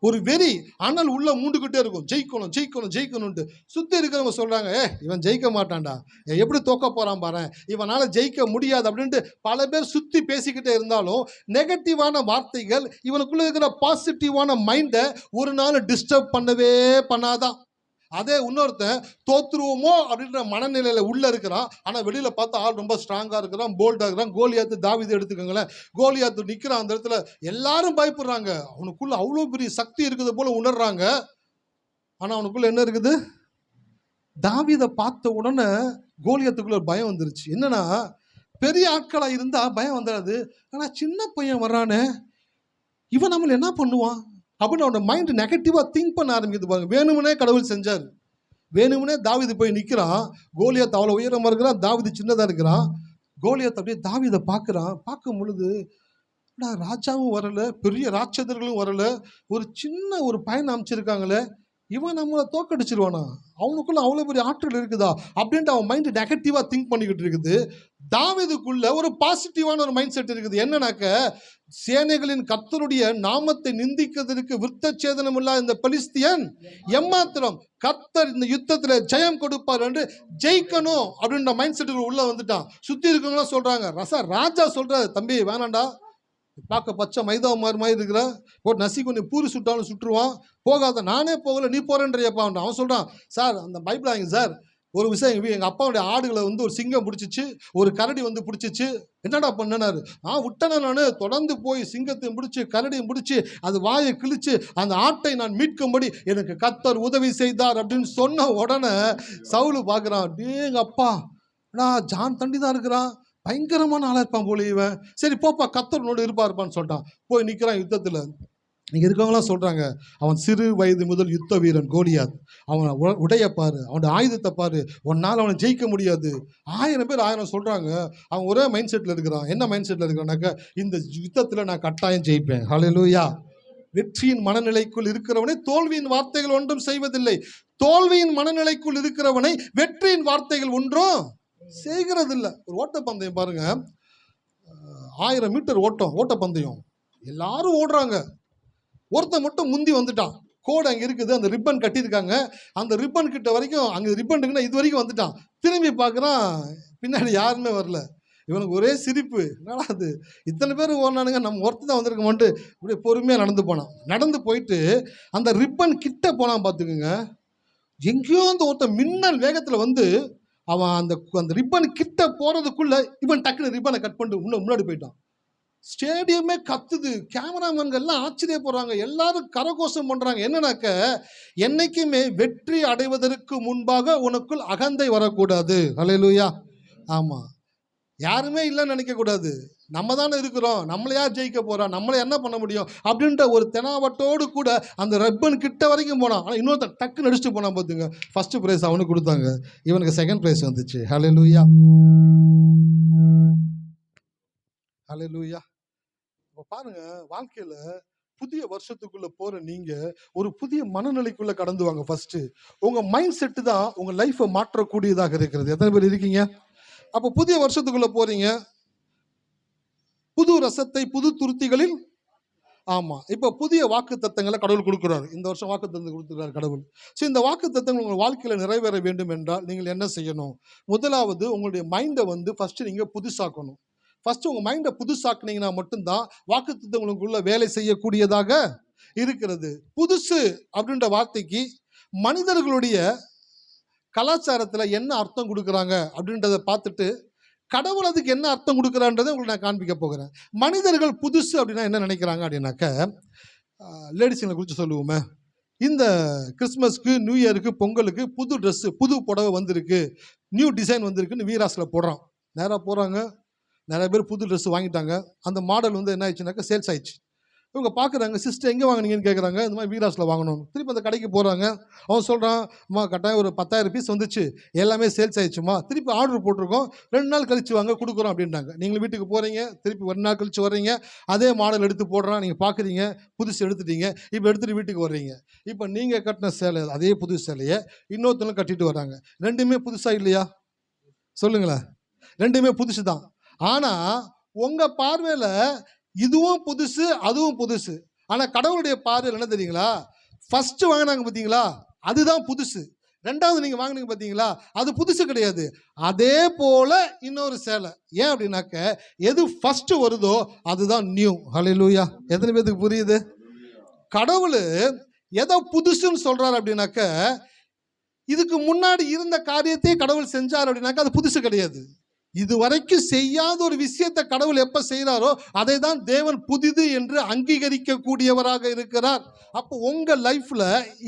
ஒரு வெறி அனல் உள்ள மூண்டுகிட்டே இருக்கும், ஜெயிக்கணும் ஜெயிக்கணும் ஜெயிக்கணும்ட்டு. சுத்தி இருக்கிறவங்க சொல்றாங்க, இவன் ஜெயிக்க மாட்டான்டா, எப்படி தோக்க போறான் பாரு, இவனால ஜெயிக்க முடியாது அப்படின்ட்டு பல பேர் சுத்தி பேசிக்கிட்டே இருந்தாலும் நெகட்டிவான வார்த்தைகள் இவனுக்குள்ள இருக்கிற பாசிட்டிவான மைண்டை ஒரு நாள் டிஸ்டர்ப் பண்ணவே பண்ணாதான். அதே இன்னொருத்தன் தோத்துருவோமோ அப்படின்ற மனநிலையில உள்ள இருக்கிறான், ஆனா வெளியில பார்த்தா ஆள் ரொம்ப ஸ்ட்ராங்கா இருக்கிறான், போல்டா இருக்கிறான். கோலியாத்து, தாவீது எடுத்துக்கோங்களேன். கோலியாத்து நிக்கிறான் அந்த இடத்துல, எல்லாரும் பயப்படுறாங்க, அவனுக்குள்ள அவ்வளோ பெரிய சக்தி இருக்குது போல உணர்றாங்க. ஆனா அவனுக்குள்ள என்ன இருக்குது? தாவீதை பார்த்த உடனே கோலியாத்துக்குள்ள ஒரு பயம் வந்துருச்சு. என்னன்னா, பெரிய ஆட்களா இருந்தா பயம் வந்துடாது, ஆனா சின்ன பையன் வர்றானே, இவன் நம்மள என்ன பண்ணுவான் அப்படின்னு அவனோட மைண்ட் நெகட்டிவாக திங்க் பண்ண ஆரம்பிக்குது பாருங்க. வேணுமுனே கடவுள் செஞ்சார், வேணுமுனே தாவீது போய் நிற்கிறான். கோலியாத் அவ்வளோ உயரமாக இருக்கிறான், தாவீது சின்னதாக இருக்கிறான். கோலியாத் அப்படியே தாவீதை பார்க்குறான். பார்க்கும் பொழுது ராஜாவும் வரலை, பெரிய ராட்சதர்களும் வரலை, ஒரு சின்ன ஒரு பையன் அமைச்சிருக்காங்களே, இவன் நம்மளை தோக்கடிச்சிருவானா, அவனுக்குள்ள அவ்வளோ பெரிய ஆற்றல் இருக்குதா அப்படின்ட்டு அவன் மைண்டு நெகட்டிவாக திங்க் பண்ணிக்கிட்டு இருக்குது. தாவீதுக்குள்ள ஒரு பாசிட்டிவான ஒரு மைண்ட் செட் இருக்குது. என்னன்னாக்க, சேனைகளின் கர்த்தருடைய நாமத்தை நிந்திக்கிறதுக்கு விருத்தச்சேதனம் இல்லாத இந்த பெலிஸ்தியன் எம்மாத்திரம் கர்த்தர் இந்த யுத்தத்துல ஜெயம் கொடுப்பார் என்று ஜெயிக்கணும் அப்படின்ற மைண்ட் செட்டுக்கு உள்ள வந்துட்டான். சுத்தி இருக்கவங்களாம் சொல்றாங்க, ராஜா சொல்றாரு, தம்பி வேணாண்டா, பார்க்க பச்சை மைதா மாதிரி இருக்கிற, ஒரு நசி கொஞ்சம் பூரி சுட்டாலும் சுட்டுருவான், போகாத. நானே போகல, நீ போறேன்றியப்பா. அவன் சொல்றான், சார் அந்த பைபிள் ஆகிங்க சார், ஒரு விஷயம், எங்கள் அப்பாவுடைய ஆடுகளை வந்து ஒரு சிங்கம் பிடிச்சிச்சு, ஒரு கரடி வந்து பிடிச்சிச்சு, என்னடா பண்ணனாரு, விட்டன, நான் தொடர்ந்து போய் சிங்கத்தையும் பிடிச்சி கரடியும் பிடிச்சி அது வாயை கிழிச்சு அந்த ஆட்டை நான் மீட்கும்படி எனக்கு கர்த்தர் உதவி செய்தார் அப்படின்னு சொன்ன உடனே சவுலு பார்க்குறான், எங்கள் அப்பா நான் ஜான் தண்டி தான் இருக்கிறான், பயங்கரமான ஆளாக இருப்பான் போல இவன், சரி போப்பா கர்த்தரோடு இருப்பான்னு சொல்லிட்டான். போய் நிற்கிறான் யுத்தத்தில். இங்கே இருக்கவங்களாம் சொல்கிறாங்க, அவன் சிறு வயது முதல் யுத்த வீரன் கோலியாத், அவனை உடைய பாரு, அவனோட ஆயுதத்தை பாரு, ஒன்னால் அவனை ஜெயிக்க முடியாது. 1000 பேர் 1000 சொல்கிறாங்க. அவன் ஒரே மைண்ட் செட்டில் இருக்கிறான். என்ன மைண்ட் செட்டில் இருக்கிறான்னாக்கா, இந்த யுத்தத்தில் நான் கட்டாயம் ஜெயிப்பேன். ஹல்லேலூயா. வெற்றியின் மனநிலைக்குள் இருக்கிறவனை தோல்வியின் வார்த்தைகள் ஒன்றும் செய்வதில்லை, தோல்வியின் மனநிலைக்குள் இருக்கிறவனை வெற்றியின் வார்த்தைகள் ஒன்றும் செய்கிறது இல்லை. ஒரு ஓட்டப்பந்தயம் பாருங்க, 1000 மீட்டர் ஓட்டப்பந்தயம், எல்லாரும் ஓடுறாங்க, ஒருத்தன் மட்டும் முந்தி வந்துட்டான். கோடு அங்கே இருக்குது, அந்த ரிப்பன் கட்டியிருக்காங்க, அந்த ரிப்பன் கிட்ட வரைக்கும், அங்கே ரிப்பன் இருக்குன்னா இது வரைக்கும் வந்துட்டான். திரும்பி பார்க்குறான், பின்னாடி யாருமே வரல. இவனுக்கு ஒரே சிரிப்பு, என்னடா அது இத்தனை பேர் ஓடினானுங்க, நம்ம ஒருத்தர் தான் வந்திருக்கோம்ட்டு இப்படி பொறுமையாக நடந்து போனான். நடந்து போயிட்டு அந்த ரிப்பன் கிட்ட போனான். பார்த்துக்குங்க, எங்கேயோ அந்த ஒருத்தன் மின்னல் வேகத்தில் வந்து அவன் அந்த ரிப்பன் கிட்ட போகிறதுக்குள்ள இவன் டக்குன்னு ரிப்பனை கட் பண்ணிட்டு முன்னாடி போயிட்டான். ஸ்டேடியமே கத்துது, கேமராமேன்கள்லாம் ஆச்சரியப்படுறாங்க, எல்லாரும் கரகோஷம் பண்ணுறாங்க. என்னன்னாக்க, என்னைக்குமே வெற்றி அடைவதற்கு முன்பாக உனக்குள் அகந்தை வரக்கூடாது. ஹல்லேலூயா. ஆமாம், யாருமே இல்லைன்னு நினைக்கக்கூடாது. நம்ம தானே இருக்கிறோம், நம்மளை யார் ஜெயிக்க போகிறா, நம்மளை என்ன பண்ண முடியும் அப்படின்ற ஒரு தெனாவட்டோடு கூட அந்த ரிப்பன் கிட்ட வரைக்கும் போனான். ஆனால் இன்னொருத்தன் டக்குன்னு அடிச்சுட்டு போனான். பார்த்துங்க, ஃபர்ஸ்ட் ப்ரைஸ் அவனுக்கு கொடுத்தாங்க, இவனுக்கு செகண்ட் ப்ரைஸ் வந்துச்சு. ஹல்லேலூயா, ஹல்லேலூயா. இப்போ பாருங்க, வாழ்க்கையில் புதிய வருஷத்துக்குள்ள போற நீங்க ஒரு புதிய மனநிலைக்குள்ள கடந்து வாங்க. ஃபர்ஸ்ட் உங்க மைண்ட் செட்டு தான் உங்க லைஃபை மாற்றக்கூடியதாக இருக்கிறது. எத்தனை பேர் இருக்கீங்க? அப்போ புதிய வருஷத்துக்குள்ள போறீங்க, புது ரசத்தை புது துருத்திகளில். ஆமா, இப்போ புதிய வாக்கு தத்தங்களை கடவுள் கொடுக்குறாரு. இந்த வருஷம் வாக்கு தத்தம் கொடுத்துருக்காரு கடவுள். ஸோ இந்த வாக்கு தத்தங்கள் உங்கள் வாழ்க்கையில் நிறைவேற வேண்டும் என்றால் நீங்கள் என்ன செய்யணும்? முதலாவது உங்களுடைய மைண்டை வந்து ஃபர்ஸ்ட் நீங்க புதுசாக்கணும். ஃபர்ஸ்ட் உங்க மைண்டை புதுசாக்குனீங்கன்னா மட்டும்தான் வாக்கு தத்தம் உங்களுக்குள்ள வேலை செய்யக்கூடியதாக இருக்கிறது. புதுசு அப்படின்ற வார்த்தைக்கு மனிதர்களுடைய கலாச்சாரத்தில் என்ன அர்த்தம் கொடுக்குறாங்க அப்படின்றத பார்த்துட்டு கடவுள் அதுக்கு என்ன அர்த்தம் கொடுக்குறான்றதை உங்களுக்கு நான் காண்பிக்க போகிறேன். மனிதர்கள் புதுசு அப்படின்னா என்ன நினைக்கிறாங்க அப்படின்னாக்க, லேடிஸுங்களை குறித்து சொல்லுவோமே, இந்த கிறிஸ்மஸ்க்கு நியூ இயருக்கு பொங்கலுக்கு புது ட்ரெஸ்ஸு புது புடவை வந்திருக்கு, நியூ டிசைன் வந்திருக்குன்னு வீராஸில் போடுறான். நேராக போகிறாங்க, நிறைய பேர் புது ட்ரெஸ் வாங்கிட்டாங்க. அந்த மாடல் வந்து என்ன ஆயிடுச்சுனாக்கா சேல்ஸ் ஆயிடுச்சு. இவங்க பார்க்குறாங்க, சிஸ்டர் எங்கே வாங்கினீங்கன்னு கேட்குறாங்க. இந்த மாதிரி வீராஸில் வாங்கணும். திருப்பி அந்த கடைக்கு போகிறாங்க. அவன் சொல்கிறான், அம்மா கட்டாயம் ஒரு 10,000 பீஸ் வந்துச்சு, எல்லாமே சேல்ஸ் ஆயிடுச்சுமா, திருப்பி ஆர்டர் போட்டிருக்கோம், 2 நாள் கழிச்சு வாங்க கொடுக்குறோம் அப்படின்ட்டாங்க. நீங்களும் வீட்டுக்கு போகிறீங்க, திருப்பி 1 நாள் கழிச்சு வர்றீங்க, அதே மாடல் எடுத்து போடுறான், நீங்கள் பார்க்குறீங்க, புதுசு எடுத்துட்டீங்க, இப்போ எடுத்துகிட்டு வீட்டுக்கு வர்றீங்க. இப்போ நீங்கள் கட்டின சேலை, அதே புது சேலையை இன்னொருத்தவங்களும் கட்டிட்டு வராங்க. ரெண்டுமே புதுசாக இல்லையா? சொல்லுங்களேன், ரெண்டுமே புதுசு தான். ஆனால் உங்கள் பார்வையில் இதுவும் புதுசு அதுவும் புதுசு. ஆனால் கடவுளுடைய பார்வையில் என்ன தெரியுங்களா? ஃபர்ஸ்ட் வாங்கினாங்க பார்த்தீங்களா, அதுதான் புதுசு. ரெண்டாவது நீங்கள் வாங்கினீங்க பார்த்தீங்களா, அது புதுசு கிடையாது. அதே போல இன்னொரு சேலை. ஏன் அப்படின்னாக்க, எது ஃபர்ஸ்ட் வருதோ அதுதான் நியூ. ஹல்லேலூயா. எத்தனை பேருக்கு புரியுது? கடவுள் எதோ புதுசுன்னு சொல்றாரு அப்படின்னாக்க, இதுக்கு முன்னாடி இருந்த காரியத்தையே கடவுள் செஞ்சார் அப்படின்னாக்க அது புதுசு கிடையாது. இதுவரைக்கும் செய்யாத ஒரு விஷயத்தை கடவுள் எப்ப செய்கிறாரோ அதை தான் தேவன் புதிது என்று அங்கீகரிக்க கூடியவராக இருக்கிறார். அப்போ உங்க லைஃப்ல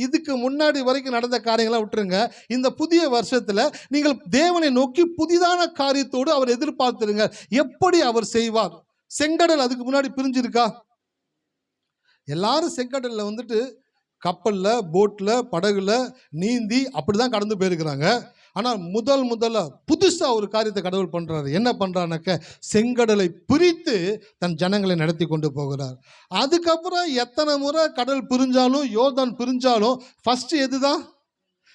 இதுக்கு முன்னாடி வரைக்கும் நடந்த காரியங்களை விட்டுருங்க. இந்த புதிய வருஷத்துல நீங்கள் தேவனை நோக்கி புதிதான காரியத்தோடு அவர் எதிர்பார்த்துருங்க. எப்படி அவர் செய்வார்? செங்கடல் அதுக்கு முன்னாடி பிரிஞ்சிருக்கா? எல்லாரும் செங்கடல்ல வந்துட்டு கப்பல்ல, போட்ல, படகுல நீந்தி அப்படிதான் கடந்து போயிருக்கிறாங்க. ஆனால் முதல்ல புதுசா ஒரு காரியத்தை கடவுள் பண்றாரு. என்ன பண்றாருனாக்க, செங்கடலை பிரித்து தன் ஜனங்களை நடத்தி கொண்டு போகிறார். அதுக்கப்புறம் எத்தனை முறை கடல் பிரிஞ்சாலும், யோர்தான் பிரிஞ்சாலும் ஃபர்ஸ்ட் எதுதான்?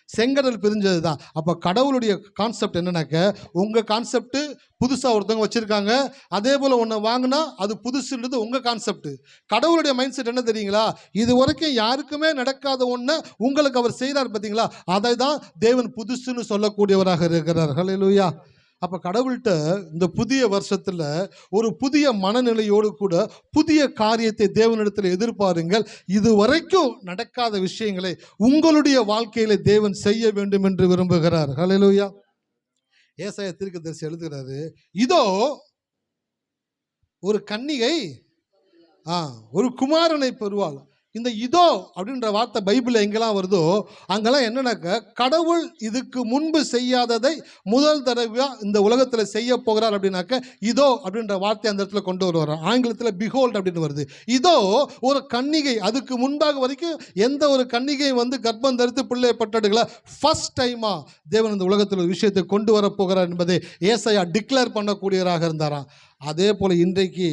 செங்கடல் பிரிஞ்சது தான். அப்போ கடவுளுடைய கான்செப்ட் என்னன்னாக்க, உங்கள் கான்செப்ட் புதுசாக ஒருத்தவங்க வச்சுருக்காங்க, அதே போல் ஒன்று வாங்கினா அது புதுசுன்றது உங்கள் கான்செப்ட். கடவுளுடைய மைண்ட் செட் என்ன தெரியுங்களா? இது வரைக்கும் யாருக்குமே நடக்காத ஒன்று உங்களுக்கு அவர் செய்கிறார் பார்த்தீங்களா, அதை தான் தேவன் புதுசுன்னு சொல்லக்கூடியவராக இருக்கிறார். ஹல்லேலூயா. அப்போ கடவுள்கிட்ட இந்த புதிய வருஷத்தில் ஒரு புதிய மனநிலையோடு கூட புதிய காரியத்தை தேவனிடத்தில் எதிர்பாருங்கள். இதுவரைக்கும் நடக்காத விஷயங்களை உங்களுடைய வாழ்க்கையில தேவன் செய்ய வேண்டும் என்று விரும்புகிறார். ஹல்லேலூயா. ஏசாயா தீர்க்கதரிசி எழுதுகிறாரு, இதோ ஒரு கன்னிகை ஒரு குமாரனை பெறுவாள். இந்த இதோ அப்படின்ற வார்த்தை பைபிளில் எங்கெல்லாம் வருதோ அங்கெல்லாம் என்னன்னாக்க, கடவுள் இதுக்கு முன்பு செய்யாததை முதல் தடவையாக இந்த உலகத்தில் செய்ய போகிறார். அப்படின்னாக்க இதோ அப்படின்ற வார்த்தை அந்த இடத்துல கொண்டு வருவார். ஆங்கிலத்தில் பிஹோல்ட் அப்படின்னு வருது. இதோ ஒரு கன்னிகை, அதுக்கு முன்பாக வரைக்கும் எந்த ஒரு கன்னிகை கர்ப்பம் தரித்து பிள்ளை பட்டடுகளை ஃபர்ஸ்ட் டைமாக தேவன் இந்த உலகத்தில் ஒரு விஷயத்தை கொண்டு வரப்போகிறார் என்பதை ஏசாயா டிக்ளேர் பண்ணக்கூடியவராக இருந்தாராம். அதே போல் இன்றைக்கு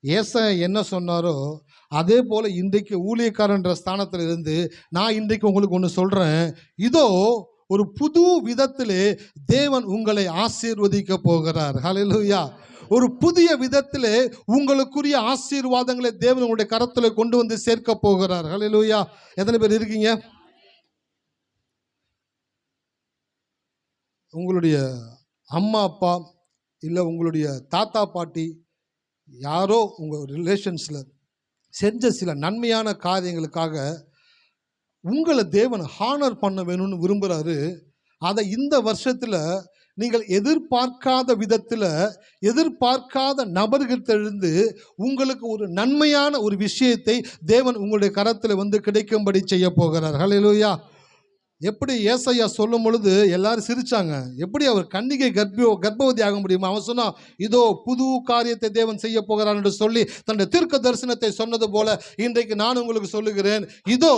ஏசாயா என்ன சொன்னாரோ அதே போல் இன்றைக்கு ஊழியக்காரன்ற ஸ்தானத்தில் இருந்து நான் இன்றைக்கு உங்களுக்கு ஒன்று சொல்கிறேன். இதோ ஒரு புது விதத்திலே தேவன் உங்களை ஆசீர்வதிக்க போகிறார். ஹல்லேலூயா. ஒரு புதிய விதத்திலே உங்களுக்குரிய ஆசீர்வாதங்களை தேவன் உங்களுடைய கரத்தில் கொண்டு வந்து சேர்க்க போகிறார். ஹல்லேலூயா. எத்தனை பேர் இருக்கீங்க? உங்களுடைய அம்மா அப்பா இல்லை உங்களுடைய தாத்தா பாட்டி யாரோ உங்கள் ரிலேஷன்ஸில் செஞ்ச சில நன்மையான காரியங்களுக்காக உங்களை தேவன் ஹானர் பண்ண வேணும்னு விரும்புகிறாரு. அதை இந்த வருஷத்தில் நீங்கள் எதிர்பார்க்காத விதத்தில் எதிர்பார்க்காத நபர்களிடத்திலிருந்து உங்களுக்கு ஒரு நன்மையான ஒரு விஷயத்தை தேவன் உங்களுடைய கரத்தில் கிடைக்கும்படி செய்ய போகிறார். ஹல்லேலூயா. எப்படி ஏசாயா சொல்லும் பொழுது எல்லாரும் சிரிச்சாங்க. எப்படி அவர் கன்னிகை கர்ப்பவதி ஆக முடியுமா? அவன் சொன்னான், இதோ புது காரியத்தை தேவன் செய்ய போகிறார் என்று சொல்லி தன்னுடைய தீர்க்க தரிசனத்தை சொன்னது போல இன்றைக்கு நான் உங்களுக்கு சொல்லுகிறேன், இதோ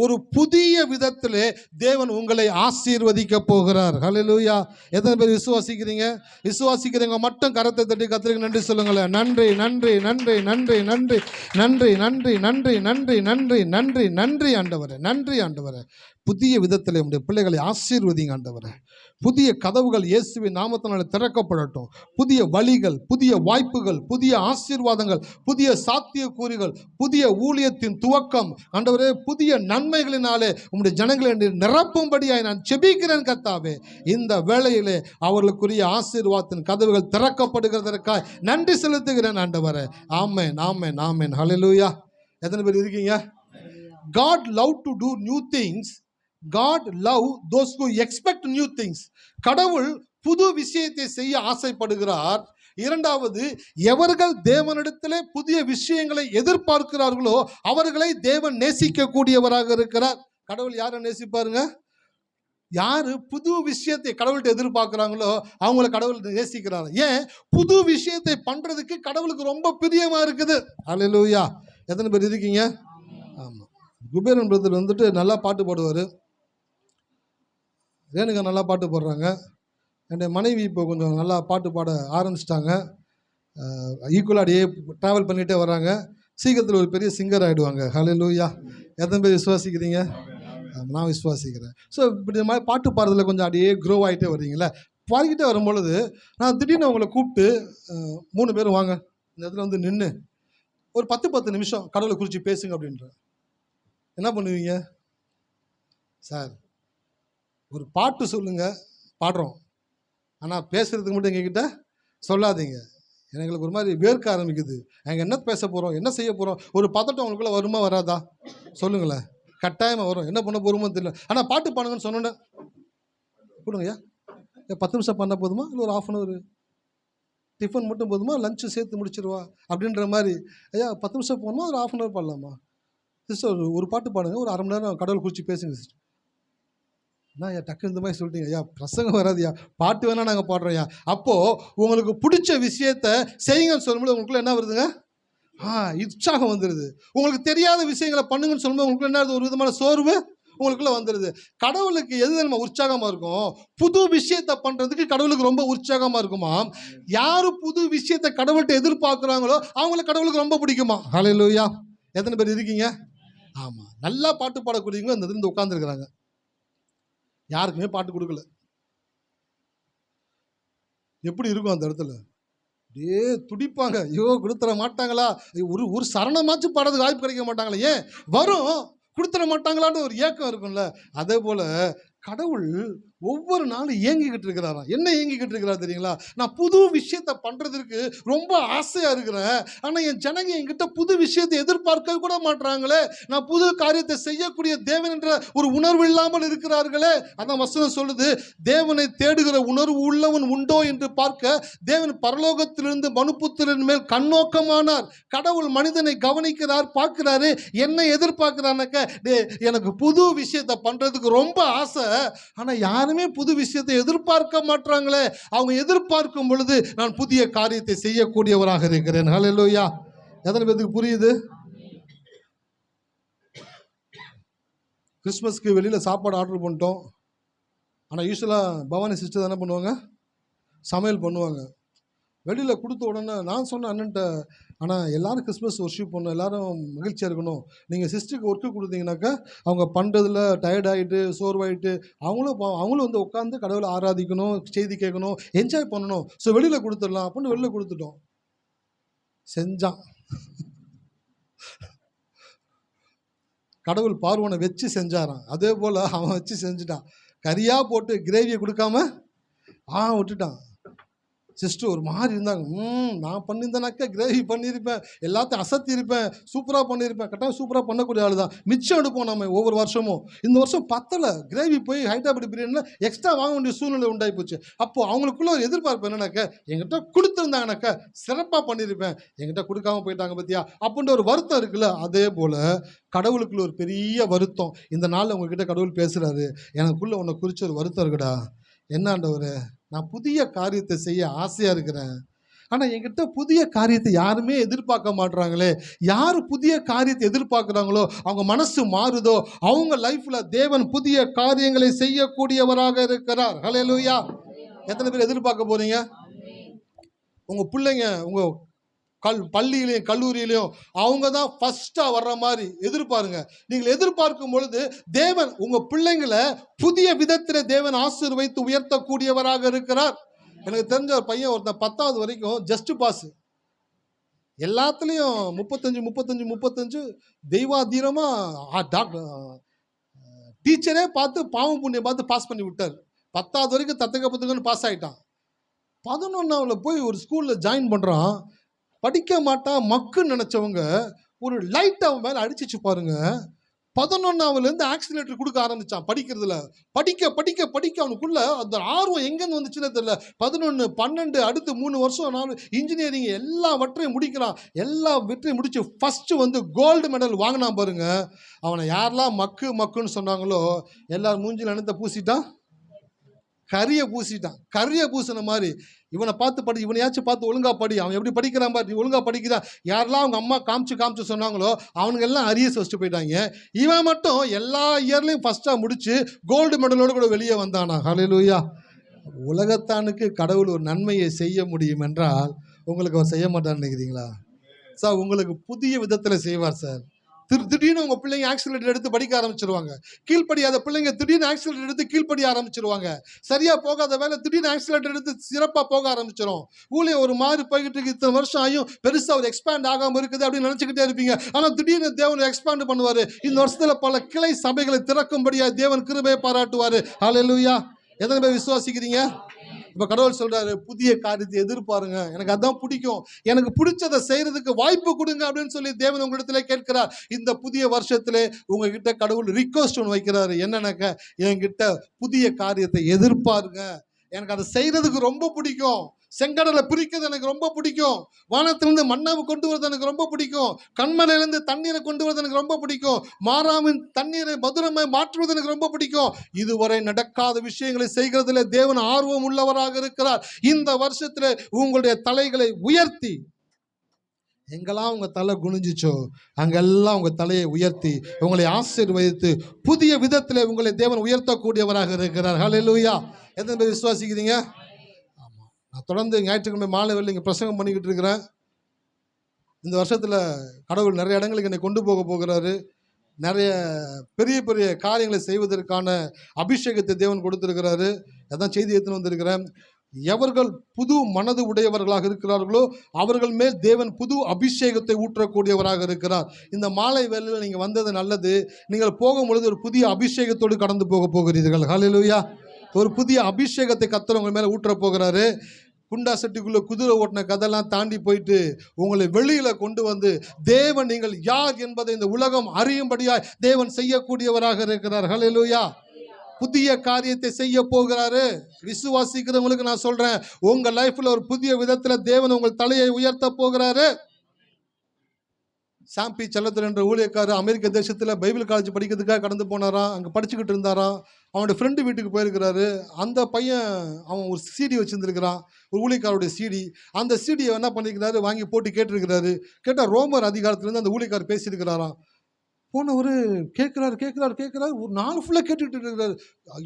ஒரு புதிய விதத்திலே தேவன் உங்களை ஆசீர்வதிக்க போகிறார். ஹல்லேலூயா. எத்தனை பேர் விசுவாசிக்கிறீங்க? விசுவாசிக்கிறவங்க மட்டும் கரத்தை தட்டி கர்த்தருக்கு நன்றி சொல்லுங்களேன். நன்றி நன்றி நன்றி நன்றி நன்றி நன்றி நன்றி நன்றி நன்றி நன்றி நன்றி நன்றி ஆண்டவரே, நன்றி ஆண்டவரே. புதிய விதத்தில் உடைய பிள்ளைகளை ஆசீர்வதிங்க ஆண்டவரே. புதிய கதவுகள் இயேசுவின் நாமத்தினால திறக்கப்படட்டும். புதிய வழிகள், புதிய வாய்ப்புகள், புதிய ஆசீர்வாதங்கள், புதிய சாத்தியக்கூறுகள், புதிய ஊழியத்தின் துவக்கம் ஆண்டவரே, புதிய நன்மைகளினாலே உம்முடைய ஜனங்களை நிரப்பும்படியாய் நான் செபிக்கிறேன் கர்த்தாவே. இந்த வேளையிலே அவர்களுக்குரிய ஆசீர்வாதத்தின் கதவுகள் திறக்கப்படுகிறதற்காக நன்றி செலுத்துகிறேன் ஆண்டவரே. ஆமென் ஆமென் ஆமென். ஹல்லேலூயா. எத்தனை பேர் இருக்கீங்க? God love to do new things. God love those who expect new things. கடவுள் புது விஷயத்தை செய்ய ஆசைப்படுகிறார். இரண்டாவது, எவர்கள் தேவனிடத்திலே புதிய விஷயங்களை எதிர்பார்க்கிறார்களோ அவர்களை தேவன் நேசிக்க கூடியவராக இருக்கிறார். கடவுள் யாரை நேசிப்பாருங்க? யாரு புது விஷயத்தை கடவுள்கிட்ட எதிர்பார்க்கிறாங்களோ அவங்களை கடவுள் நேசிக்கிறார். ஏன்? புது விஷயத்தை பண்றதுக்கு கடவுளுக்கு ரொம்ப பிரியமா இருக்குது. ஹல்லேலூயா. எத்தனை பேர் இருக்கீங்க? ஆமாம். குபேரன் பிரதர் நல்லா பாட்டு பாடுவார். ரேணுகா நல்லா பாட்டு பாடுறாங்க. என்னுடைய மனைவி இப்போ கொஞ்சம் நல்லா பாட்டு பாட ஆரம்பிச்சிட்டாங்க. ஈக்குவலாக அப்படியே ட்ராவல் பண்ணிகிட்டே வராங்க. சீக்கிரத்தில் ஒரு பெரிய சிங்கர் ஆகிடுவாங்க. ஹல்லேலூயா. எத்தனை பேர் விசுவாசிக்கிறீங்க? நான் விசுவாசிக்கிறேன். ஸோ இப்படி மாதிரி பாட்டு பாடுறதுல கொஞ்சம் அப்படியே க்ரோ ஆகிட்டே வர்றீங்களே. பாடிக்கிட்டே வரும்பொழுது நான் திடீர்னு அவங்களை கூப்பிட்டு 3 பேரும் வாங்க இந்த இடத்துல நின்று ஒரு 10 நிமிஷம் கடவுளை குறித்து பேசுங்க அப்படின்ற. என்ன பண்ணுவீங்க? சார் ஒரு பாட்டு சொல்லுங்க, பாடுறோம், ஆனால் பேசுறதுக்கு மட்டும் எங்ககிட்ட சொல்லாதீங்க. எங்களுக்கு ஒரு மாதிரி வேர்க்க ஆரம்பிக்குது. நாங்கள் என்ன பேச போகிறோம், என்ன செய்ய போகிறோம், ஒரு பதட்டம் உங்களுக்குள்ள வருமா வராதா? சொல்லுங்களேன். கட்டாயமாக வரும். என்ன பண்ண போகிறோமோ தெரியல. ஆனால் பாட்டு பாடுங்கன்னு சொன்னோன்னே கொடுங்கய்யா. 10 நிமிஷம் பண்ணால் போதுமா, இல்லை ஒரு 1/2 hour டிஃபன் மட்டும் போதுமா, லஞ்சு சேர்த்து முடிச்சிருவா அப்படின்ற மாதிரி. ஐயா 10 நிமிஷம் போகணுமா, ஒரு 1/2 hour பாடலாமா? சிஸ்டர் ஒரு பாட்டு பாடுங்க, ஒரு 1/2 மணி நேரம் கடவுள் குறித்து பேசுங்க சிஸ்டர். என்ன ஐயா டக்கு இந்த மாதிரி சொல்லிட்டீங்க? ஐயா பிரசங்கம் வராதுயா, பாட்டு வேணால் நாங்கள் பாடுறோம்யா. அப்போது உங்களுக்கு பிடிச்ச விஷயத்த செய்யுங்கன்னு சொல்லும்போது உங்களுக்குள்ள என்ன வருதுங்க? உற்சாகம் வந்துடுது. உங்களுக்கு தெரியாத விஷயங்களை பண்ணுங்கன்னு சொல்லும்போது உங்களுக்குள்ள என்ன வருது? ஒரு விதமான சோர்வு உங்களுக்குள்ள வந்துடுது. கடவுளுக்கு எது நம்ம உற்சாகமா இருக்கும்? புது விஷயத்தை பண்றதுக்கு கடவுளுக்கு ரொம்ப உற்சாகமா இருக்குமா? யாரு புது விஷயத்தை கடவுள்கிட்ட எதிர்பார்க்குறாங்களோ அவங்கள கடவுளுக்கு ரொம்ப பிடிக்குமா? ஹல்லேலூயா. எத்தனை பேர் இருக்கீங்க? ஆமா, நல்லா பாட்டு பாடக்கூடியவங்க அந்த இருந்து உட்கார்ந்துருக்கிறாங்க. யாருக்குமே பாட்டு கொடுக்கல. எப்படி இருக்கும் அந்த இடத்துல? அப்படியே துடிப்பாங்க. ஐயோ கொடுத்துட மாட்டாங்களா? ஒரு ஒரு சரணமாச்சும் பாடுறதுக்கு வாய்ப்பு கிடைக்க மாட்டாங்களா? ஏன் வரும், கொடுத்துட மாட்டாங்களான்னு ஒரு ஏக்கம் இருக்கும்ல. அதே போல கடவுள் ஒவ்வொரு நாளும் ஏங்கிக்கிட்டு இருக்கிறாராம். என்ன ஏங்கிக்கிட்டு இருக்கிறார் தெரியுங்களா? நான் புது விஷயத்தை பண்றதுக்கு ரொம்ப ஆசையா இருக்கிறேன். ஆனா என் ஜனங்க என்கிட்ட புது விஷயத்தை எதிர்பார்க்க கூட மாட்றாங்களே. நான் புது காரியத்தை செய்யக்கூடிய தேவன் என்ற ஒரு உணர்வு இல்லாமல் இருக்கிறார்களே. அதான் வசனம் சொல்லுது, தேவனை தேடுகிற உணர்வு உள்ளவன் உண்டோ என்று பார்க்க தேவன் பரலோகத்திலிருந்து மனுபுத்திரன் மேல் கண்ணோக்கமானார். கடவுள் மனிதனை கவனிக்கிறார், பார்க்கிறாரு. என்ன எதிர்பார்க்கிறானாக்க, எனக்கு புது விஷயத்தை பண்றதுக்கு ரொம்ப ஆசை. ஆனா யாருமே புது விஷயத்தை எதிர்பார்க்க மாட்டாங்களே. அவங்க எதிர்பார்க்கும் பொழுது நான் புதிய காரியத்தை செய்யக்கூடியவராக இருக்கிறேன். ஹல்லேலூயா. எத்தனை பேருக்கு புரியுது? கிறிஸ்மஸ்க்கு வெளியில சாப்பாடு ஆர்டர் பண்ணிட்டோம். ஆனா யூஸ்வலா பவானி சிஸ்டர் என்ன பண்ணுவாங்க? சமையல் பண்ணுவாங்க. வெளியில் கொடுத்த உடனே நான் சொன்னேன் அண்ணன்ட்ட, ஆனால் எல்லாரும் கிறிஸ்மஸ் ஒர்ஷிப் பண்ணணும், எல்லாரும் மகிழ்ச்சியாக இருக்கணும். நீங்கள் சிஸ்டருக்கு ஒர்க்கு கொடுத்தீங்கன்னாக்கா அவங்க பண்ணுறதுல டயர்டாகிட்டு சோர்வாயிட்டு அவங்களும் வந்து உட்காந்து கடவுளை ஆராதிக்கணும், செய்தி கேட்கணும், என்ஜாய் பண்ணணும். ஸோ வெளியில் கொடுத்துடலாம் அப்படின்னு வெளியில் கொடுத்துட்டோம். செஞ்சான். கடவுள் பார்வனை வச்சு செஞ்சாரான். அதே போல் அவன் வச்சு செஞ்சுட்டான். கறியாக போட்டு கிரேவியை கொடுக்காம விட்டுட்டான். சிஸ்டர் ஒரு மாதிரி இருந்தாங்க. நான் பண்ணியிருந்தேனாக்கா கிரேவி பண்ணியிருப்பேன், எல்லாத்தையும் அசத்தியிருப்பேன், சூப்பராக பண்ணியிருப்பேன். கரெக்டாக சூப்பராக பண்ணக்கூடிய ஆள் தான். மிச்சம் எடுப்போம் நம்ம ஒவ்வொரு வருஷமும். இந்த வருஷம் பத்தலை, கிரேவி போய் ஹைதராபாத் பிரியாணியில் எக்ஸ்ட்ரா வாங்க வேண்டிய சூழ்நிலை உண்டாகி போச்சு. அப்போது அவங்களுக்குள்ள ஒரு எதிர்பார்ப்பு என்னன்னாக்கா, என்கிட்ட கொடுத்துருந்தாங்கனாக்கா சிறப்பாக பண்ணியிருப்பேன், என்கிட்ட கொடுக்காம போயிட்டாங்க பத்தியா அப்படின்ற ஒரு வருத்தம் இருக்குல்ல. அதே போல் கடவுளுக்குள்ள ஒரு பெரிய வருத்தம். இந்த நாளில் உங்ககிட்ட கடவுள் பேசுகிறாரு, எனக்குள்ள உன்னை குறித்த ஒரு வருத்தம் இருக்குடா. என்ன ஆண்டவரே, நான் புதிய காரியத்தை செய்ய ஆசையாக இருக்கிறேன். ஆனால் என்கிட்ட புதிய காரியத்தை யாருமே எதிர்பார்க்க மாட்றாங்களே. யார் புதிய காரியத்தை எதிர்பார்க்குறாங்களோ அவங்க மனசு மாறுதோ அவங்க லைஃப்பில் தேவன் புதிய காரியங்களை செய்யக்கூடியவராக இருக்கிறார். ஹல்லேலூயா. எத்தனை பேர் எதிர்பார்க்க போகிறீங்க? உங்கள் பிள்ளைங்க உங்கள் பள்ளியிலையும் கல்லூரியிலையும் அவங்க தான் ஃபர்ஸ்ட்டாக வர்ற மாதிரி எதிர்பாருங்க. நீங்கள் எதிர்பார்க்கும் பொழுது தேவன் உங்கள் பிள்ளைங்களை புதிய விதத்தில் தேவன் ஆசீர்வதித்து உயர்த்தக்கூடியவராக இருக்கிறார். எனக்கு தெரிஞ்ச ஒரு பையன் ஒருத்தன் 10வது வரைக்கும் ஜஸ்ட் பாஸ், எல்லாத்துலேயும் 35 தெய்வாதீரமாக டீச்சரே பார்த்து பாவம் புண்ணியம் பார்த்து பாஸ் பண்ணி விட்டார். 10வது வரைக்கும் தத்தக்க பத்துக்கன்னு பாஸ் ஆகிட்டான். 11ஆவில் போய் ஒரு ஸ்கூலில் ஜாயின் பண்ணுறான். படிக்க மாட்டான் மக்குன்னு நினச்சவங்க ஒரு லைட் அவன் மேலே அடிச்சிச்சு பாருங்க. 11ஆவதுலேருந்து ஆக்சிலேட்டர் கொடுக்க ஆரம்பித்தான் படிக்கிறதுல. படிக்க படிக்க படிக்க அவனுக்குள்ள அந்த ஆர்வம் எங்கேருந்து வந்துச்சுன்னே தெரியல. 11, 12 அடுத்து 3 வருஷம் 4 இன்ஜினியரிங் எல்லாவற்றையும் முடிக்கிறான். எல்லா வெற்றியும் முடிச்சு ஃபஸ்ட்டு வந்து கோல்டு மெடல் வாங்கினான் பாருங்க. அவனை யாரெல்லாம் மக்குன்னு சொன்னாங்களோ எல்லாரும் மூஞ்சில் அனத்தை பூசிட்டான், கரியை பூசிட்டான். கரியை பூசின மாதிரி இவனை பார்த்து இவனையாச்சும் பார்த்து ஒழுங்கா படி, அவன் எப்படி படிக்கிறான் பாரு, நீ ஒழுங்கா படிக்கிறான். யாரெல்லாம் அவங்க அம்மா காமிச்சு சொன்னாங்களோ அவனுங்க எல்லாம் அரியர்ஸ் வச்சுட்டு போயிட்டாங்க. இவன் மட்டும் எல்லா இயர்லையும் ஃபர்ஸ்ட்டாக முடிச்சு கோல்டு மெடலோடு கூட வெளியே வந்தானா. ஹல்லேலூயா. உலகத்தானுக்கு கடவுள் ஒரு நன்மையை செய்ய முடியும் என்றால் உங்களுக்கு அவர் செய்ய மாட்டான்னு நினைக்கிறீங்களா? சார் உங்களுக்கு புதிய விதத்தில் செய்வார் சார். திடீர்னு உங்கள் பிள்ளைங்க ஆக்சிலேட்டர் எடுத்து படிக்க ஆரம்பிச்சிருவாங்க. கீழ்ப்படியாத பிள்ளைங்க திடீர்னு ஆக்சிலேட்டர் எடுத்து கீழ்ப்படிய ஆரம்பிச்சிருவாங்க. சரியாக போகாத வேலை திடீர்னு ஆக்சிலேட்டர் எடுத்து சிறப்பாக போக ஆரம்பிச்சிடும். ஊழியம் ஒரு மாதிரி போய்கிட்டு இருக்கு, இத்தனை வருஷம் ஆகியும் பெருசாக ஒரு எக்ஸ்பேண்ட் ஆகாமல் இருக்குது அப்படின்னு நினச்சிக்கிட்டே இருப்பீங்க. ஆனால் திடீர்னு தேவன் எக்ஸ்பேண்ட் பண்ணுவார். இந்த வருஷத்தில் பல கிளை சபைகளை திறக்கும்படியாக தேவன் கிருபையை பாராட்டுவார். ஹல்லேலூயா. எத்தனை பேர் விசுவாசிக்கிறீங்க? இப்போ கடவுள் சொல்றாரு, புதிய காரியத்தை எதிர்பாருங்க, எனக்கு அதான் பிடிக்கும், எனக்கு பிடிச்சதை செய்யறதுக்கு வாய்ப்பு கொடுங்க அப்படின்னு சொல்லி தேவன் உங்களிடத்துல கேட்கிறார். இந்த புதிய வருஷத்துல உங்ககிட்ட கடவுள் ரிக்வெஸ்ட் ஒன்று வைக்கிறாரு. என்னன்னாக்க, என்கிட்ட புதிய காரியத்தை எதிர்பாருங்க, எனக்கு அதை செய்யறதுக்கு ரொம்ப பிடிக்கும். செங்கடலை பிரிக்கிறது எனக்கு ரொம்ப பிடிக்கும். வானத்திலிருந்து மண்ணாவை கொண்டு வரது எனக்கு ரொம்ப பிடிக்கும். கண்மலையிலிருந்து தண்ணீரை கொண்டு வரது எனக்கு ரொம்ப பிடிக்கும். மாறாமின் தண்ணீரை மதுரமாய் மாற்றுவது எனக்கு ரொம்ப பிடிக்கும். இதுவரை நடக்காத விஷயங்களை செய்கிறதுல தேவன் ஆர்வம் உள்ளவராக இருக்கிறார். இந்த வருஷத்துல உங்களுடைய தலைகளை உயர்த்தி எங்கெல்லாம் உங்கள் தலை குனிஞ்சிச்சோ அங்கெல்லாம் உங்கள் தலையை உயர்த்தி உங்களை ஆசீர்வதித்து புதிய விதத்தில் உங்களை தேவன் உயர்த்தக்கூடியவராக இருக்கிறார். ஹல்லேலூயா. எத்தனை பேர் விசுவாசிக்கிறீங்க? ஆமாம். நான் தொடர்ந்து ஞாயிற்றுக்கிழமை மாலை வேளையில் இங்கே பிரசங்கம் பண்ணிக்கிட்டு இருக்கிறேன். இந்த வருஷத்தில் கடவுள் நிறைய இடங்களுக்கு என்னை கொண்டு போகிறாரு. நிறைய பெரிய பெரிய காரியங்களை செய்வதற்கான அபிஷேகத்தை தேவன் கொடுத்திருக்கிறாரு. அதான் செய்தி எடுத்துன்னு வந்திருக்கிறேன். எவர்கள் புது மனது உடையவர்களாக இருக்கிறார்களோ அவர்கள் மேல் தேவன் புது அபிஷேகத்தை ஊற்றக்கூடியவராக இருக்கிறார். இந்த மாலை வேளையில் நீங்கள் வந்தது நல்லது. நீங்கள் போகும் பொழுது ஒரு புதிய அபிஷேகத்தோடு கடந்து போகிறீர்கள். ஹல்லேலூயா. ஒரு புதிய அபிஷேகத்தை கர்த்தர் உங்கள் மேலே ஊற்ற போகிறாரு. குண்டா சட்டிக்குள்ள குதிரை ஓட்டின கதெல்லாம் தாண்டி போயிட்டு உங்களை வெளியில கொண்டு வந்து தேவன் நீங்கள் யார் என்பதை இந்த உலகம் அறியும்படியாய் தேவன் செய்யக்கூடியவராக இருக்கிறார். ஹல்லேலூயா. புதிய காரியத்தை செய்ய போகிறாரு. விசுவாசிக்கிறவங்களுக்கு நான் சொல்றேன், உங்க லைஃப்ல ஒரு புதிய விதத்துல தேவன் உங்கள் தலையை உயர்த்த போகிறாரு. சாம்பி செல்லத்தர் என்ற ஊழியக்காரர் அமெரிக்க தேசத்தில் பைபிள் காலேஜ் படிக்கிறதுக்காக கடந்து போனாராம். அங்கே படிச்சுக்கிட்டு இருந்தாராம். அவனோட ஃப்ரெண்டு வீட்டுக்கு போயிருக்கிறாரு. அந்த பையன் அவன் ஒரு சிடி வச்சுருந்துருக்கிறான், ஒரு ஊழியக்காரோடைய சிடி. அந்த சிடியை என்ன பண்ணியிருக்கிறாரு, வாங்கி போட்டு கேட்டிருக்கிறாரு. கேட்டால் ரோமர் அதிகாரத்துலேருந்து அந்த ஊழியக்காரர் பேசியிருக்கிறாராம். போனவர் கேட்குறாரு ஒரு நாள் ஃபுல்லாக கேட்டுக்கிட்டு இருக்கிறாரு.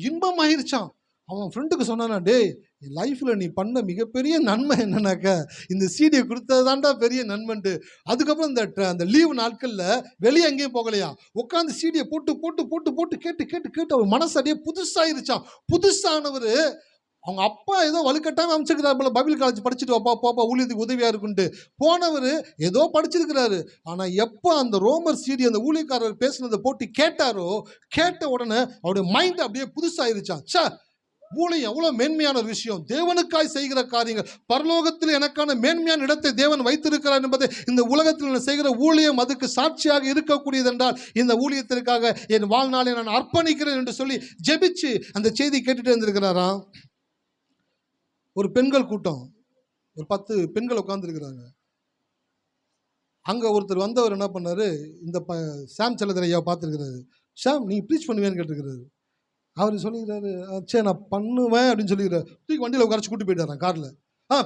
இன்பம் ஆயிடுச்சான். அவன் ஃப்ரெண்டுக்கு சொன்னானா, டேய் என் லைஃப்பில் நீ பண்ண மிகப்பெரிய நன்மை என்னன்னாக்கா இந்த சீடியை கொடுத்தது தான்டா பெரிய நன்மைன்ட்டு. அதுக்கப்புறம் அந்த லீவு நாட்களில் வெளியே எங்கேயும் போகலையா, உட்காந்து சீடியை போட்டு போட்டு போட்டு போட்டு கேட்டு கேட்டு கேட்டு அவர் மனசு அப்படியே புதுசாயிருச்சான். புதுசானவர் அவங்க அப்பா ஏதோ வலுக்கட்டாமல் அமைச்சிருக்கிறார் போல, பைபிள் காலேஜ் படிச்சுட்டு போப்பா ஊழியத்துக்கு உதவியாக இருக்குன்ட்டு போனவர் ஏதோ படிச்சிருக்கிறாரு. ஆனால் எப்போ அந்த ரோமர் சீடி அந்த ஊழியக்காரர் பேசுனதை போட்டு கேட்டாரோ, கேட்ட உடனே அவருடைய மைண்ட் அப்படியே புதுசாயிருச்சான். சே, ஊழியம் எவ்வளோ மேன்மையான ஒரு விஷயம். தேவனுக்காய் செய்கிற காரியங்கள், பரலோகத்தில் எனக்கான மேன்மையான இடத்தை தேவன் வைத்திருக்கிறார் என்பதை இந்த உலகத்தில் செய்கிற ஊழியம் அதுக்கு சாட்சியாக இருக்கக்கூடியது என்றால் இந்த ஊழியத்திற்காக என் வாழ்நாளை நான் அர்ப்பணிக்கிறேன் என்று சொல்லி ஜெபிச்சு அந்த செய்தி கேட்டுட்டு இருந்திருக்கிறாராம். ஒரு பெண்கள் கூட்டம், ஒரு 10 பெண்கள் உட்கார்ந்துருக்கிறாங்க. அங்கே ஒருத்தர் வந்தவர் என்ன பண்ணாரு, இந்த சாம் செல்லத்தர் ஐயா பார்த்துருக்கிறாரு. ஷாம் நீ ப்ரீச் பண்ணுவேன்னு கேட்டிருக்கிறாரு. அவர் சொல்லிக்கிறாரு, சரி நான் பண்ணுவேன் அப்படின்னு சொல்லிக்கிறார். தூக்கி வண்டியில் உட்காரச்சு கூட்டு போயிட்டாரான் காரில்.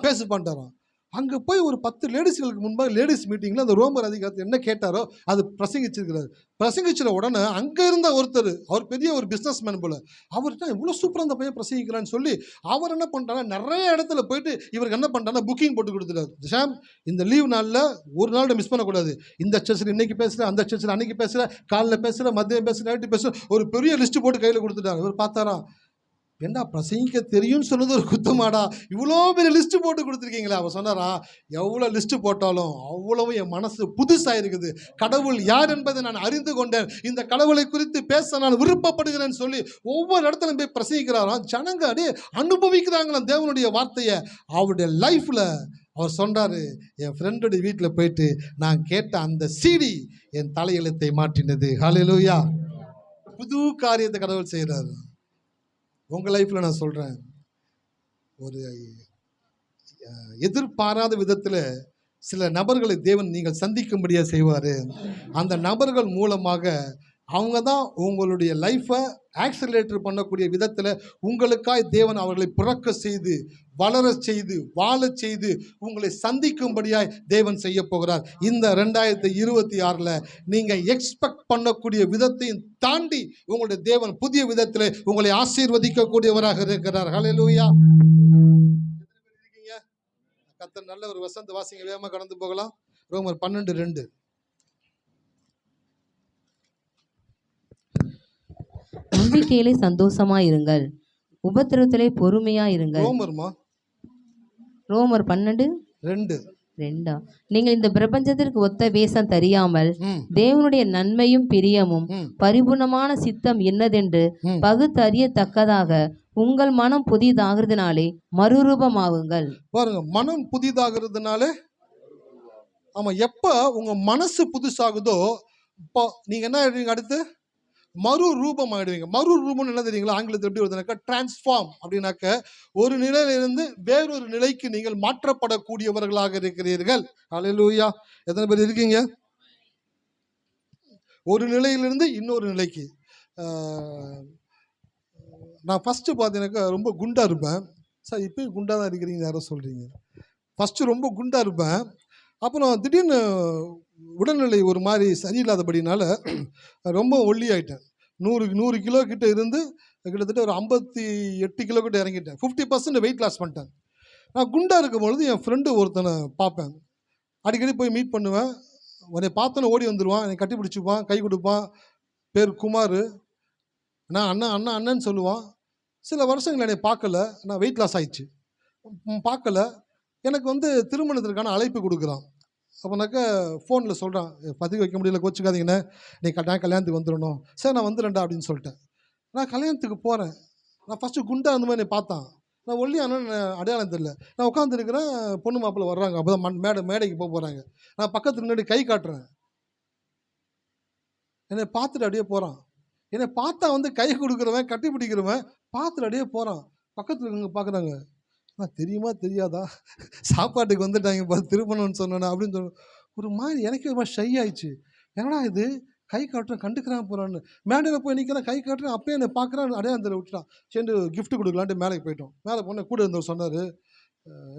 பேச பண்ணிட்டாரான். அங்கே போய் ஒரு 10 லேடிஸ்களுக்கு முன்பாக லேடிஸ் மீட்டிங்கில் அந்த ரோமர் அதிகாரத்தை என்ன கேட்டாரோ அது பிரசங்கிச்சிருக்கிறாரு. பிரசங்கிச்சிட உடனே அங்கே இருந்த ஒருத்தர், அவர் பெரிய ஒரு பிஸ்னஸ் மேன் போல், அவர்கிட்ட இவ்வளோ சூப்பராக அந்த பையன் பிரசங்கிக்கிறான்னு சொல்லி அவர் என்ன பண்ணிட்டாங்கன்னா நிறைய இடத்துல போயிட்டு இவருக்கு என்ன பண்ணிட்டாங்கன்னா புக்கிங் போட்டு கொடுத்துட்டாரு. ஷாம் இந்த லீவ் நாளில் ஒரு நாள் மிஸ் பண்ணக்கூடாது. இந்த சர்ச்சில் இன்னைக்கு பேசுகிறேன், அந்த சர்ச்சில் அன்னைக்கு பேசுகிறேன், காலையில் பேசுகிறேன், மதியம் பேசுகிறேன், நைட்டு பேசுகிறேன், ஒரு பெரிய லிஸ்ட்டு போட்டு கையில் கொடுத்துட்டாரு. இவர் பார்த்தாரா, என்ன பிரசங்கிக்க தெரியும்னு சொன்னது ஒரு குத்தமாடா, இவ்வளோ பெரிய லிஸ்ட்டு போட்டு கொடுத்துருக்கீங்களா. அவர் சொன்னாரா, எவ்வளோ லிஸ்ட்டு போட்டாலும் அவ்வளவு என் மனசு புதுசாக இருக்குது. கடவுள் யார் என்பதை நான் அறிந்து கொண்டேன். இந்த கடவுளை குறித்து பேச நான் விருப்பப்படுகிறேன்னு சொல்லி ஒவ்வொரு இடத்துல போய் பிரசங்கிக்கிறாராம். ஜனங்க அப்படியே அனுபவிக்கிறாங்களாம் தேவனுடைய வார்த்தையை. அவருடைய லைஃப்பில் அவர் சொன்னார், என் ஃப்ரெண்டுடைய வீட்டில் போயிட்டு நான் கேட்ட அந்த சீடி என் தலையெழுத்தை மாற்றினது. ஹல்லேலூயா. புது காரியத்தை கடவுள் செய்கிறாரு. உங்கள் லைஃப்பில் நான் சொல்கிறேன், ஒரு எதிர்பாராத விதத்தில் சில நபர்களை தேவன் நீங்கள் சந்திக்கும்படியாக செய்வார். அந்த நபர்கள் மூலமாக அவங்க தான் உங்களுடைய லைஃப்பை ஆக்சிலரேட்டர் பண்ணக்கூடிய விதத்தில் உங்களுக்காய் தேவன் அவர்களை பிறக்க செய்து வளர செய்து வாழச் செய்து உங்களை சந்திக்கும்படியாய் தேவன் செய்ய போகிறார். இந்த 2026 நீங்கள் எக்ஸ்பெக்ட் பண்ணக்கூடிய விதத்தையும் தாண்டி உங்களுடைய தேவன் புதிய விதத்தில் உங்களை ஆசீர்வதிக்கக்கூடியவராக இருக்கிறார். ஹல்லேலூயா. இருக்கீங்க? கர்த்தர் நல்ல ஒரு வசந்த வாசிங்க, வேகமாக கடந்து போகலாம். ரோமர் 12:2. நம்பிக்கையிலே சந்தோஷமாயிருங்கள், உபத்திரத்திலே பொறுமையாயிருங்கள். ரோமர் 12:2. நீங்கள் இந்த பிரபஞ்சத்திற்கு ஒத்த வேஷம் தெரியாமல் தேவனுடைய நன்மையும் பிரியமும் பரிபூர்ணமான சித்தம் என்னதென்று பகுத்தறியத்தக்கதாக உங்கள் மனம் புதிதாகிறதுனாலே மறுரூபமாகுங்கள். பாருங்க, மனம் புதிதாகிறதுனாலே. ஆமா, எப்ப உங்க மனசு புதுசாகுதோ இப்போ நீங்க என்ன ஆயிடுவீங்க, அடுத்து மறு ரூபம் ஆயிடுவீங்க. மறு ரூபம் என்ன தெரியுங்களா, ஆங்கிலத்தில் எப்படி வருதுனாக்கா டிரான்ஸ்ஃபார்ம். அப்படின்னாக்க ஒரு நிலையிலிருந்து வேறொரு நிலைக்கு நீங்கள் மாற்றப்படக்கூடியவர்களாக இருக்கிறீர்கள். ஹல்லேலூயா. எத்தனை பேர் இருக்கீங்க? ஒரு நிலையிலிருந்து இன்னொரு நிலைக்கு. நான் ஃபஸ்ட்டு பார்த்தீங்கன்னாக்கா ரொம்ப குண்டாக இருப்பேன். சார் இப்போயும் குண்டாக தான் இருக்கிறீங்க யாரோ சொல்கிறீங்க. ஃபஸ்ட்டு ரொம்ப குண்டாக இருப்பேன். அப்புறம் திடீர்னு உடல்நிலை ஒரு மாதிரி சரியில்லாதபடினால ரொம்ப ஒல்லி ஆயிட்டேன். 100 கிலோ கிட்ட இருந்து கிட்டத்தட்ட ஒரு 58 கிலோ கிட்ட இறங்கிட்டேன். 50% வெயிட் லாஸ் பண்ணிட்டேன். நான் குண்டா இருக்கும்பொழுது என் ஃப்ரெண்டு ஒருத்தனை பார்ப்பேன். அடிக்கடி போய் மீட் பண்ணுவேன். உன்னை பார்த்தோன்னே ஓடி வந்துடுவான், என்னை கட்டி பிடிச்சிப்பான், கை கொடுப்பான். பேர் குமார். நான் அண்ணன் அண்ணன் அண்ணன்னு சொல்லுவான். சில வருஷங்கள் என்னை பார்க்கல. நான் வெயிட் லாஸ் ஆயிடுச்சு. பார்க்கல. எனக்கு வந்து திருமணத்திற்கான அழைப்பு கொடுக்குறான். அப்போனாக்கா ஃபோனில் சொல்கிறான், பதிவு வைக்க முடியல, கோச்சிக்காதீங்கண்ணே, நீ நான் கல்யாணத்துக்கு வந்துடணும். சார் நான் வந்துடுறேன்டா அப்படின்னு சொல்லிட்டேன். நான் கல்யாணத்துக்கு போகிறேன். நான் ஃபஸ்ட்டு குண்டா அந்த மாதிரி பார்த்தான். நான் ஒல்லி அண்ணன் அடையாளம் தெரியல. நான் உட்காந்துருக்கிறேன், பொண்ணு மாப்பிள்ளை வர்றாங்க. அப்போ தான் மேடைக்கு போகிறாங்க. நான் பக்கத்துக்கு முன்னாடி கை காட்டுறேன். என்னை பார்த்துட்டு அப்படியே போகிறான். என்னை பார்த்தா வந்து கை கொடுக்குறவன், கட்டி பிடிக்கிறவன் பார்த்துட்டு அப்படியே போகிறான். பக்கத்தில் இருக்கவங்க பார்க்குறாங்க, நான் தெரியுமா தெரியாதா, சாப்பாட்டுக்கு வந்துட்டாங்க பார்த்து திருப்பணும்னு சொன்னேன் அப்படின்னு சொன்ன ஒரு மாதிரி எனக்கு ஒரு மாதிரி ஷை ஆயிடுச்சு. என்னடா இது, கை காட்டுறேன் கண்டுக்கிறான் போகிறான்னு மேடையில் போய் நிற்கிறேன், கை காட்டுறேன், அப்பயே என்னை பார்க்குறான், அடையாளம் தெரிய விட்டுட்டான். சேர்ந்து கிஃப்ட் கொடுக்கலான்ட்டு மேலே போயிட்டோம். மேலே போன கூட இருந்தவர் சொன்னார்,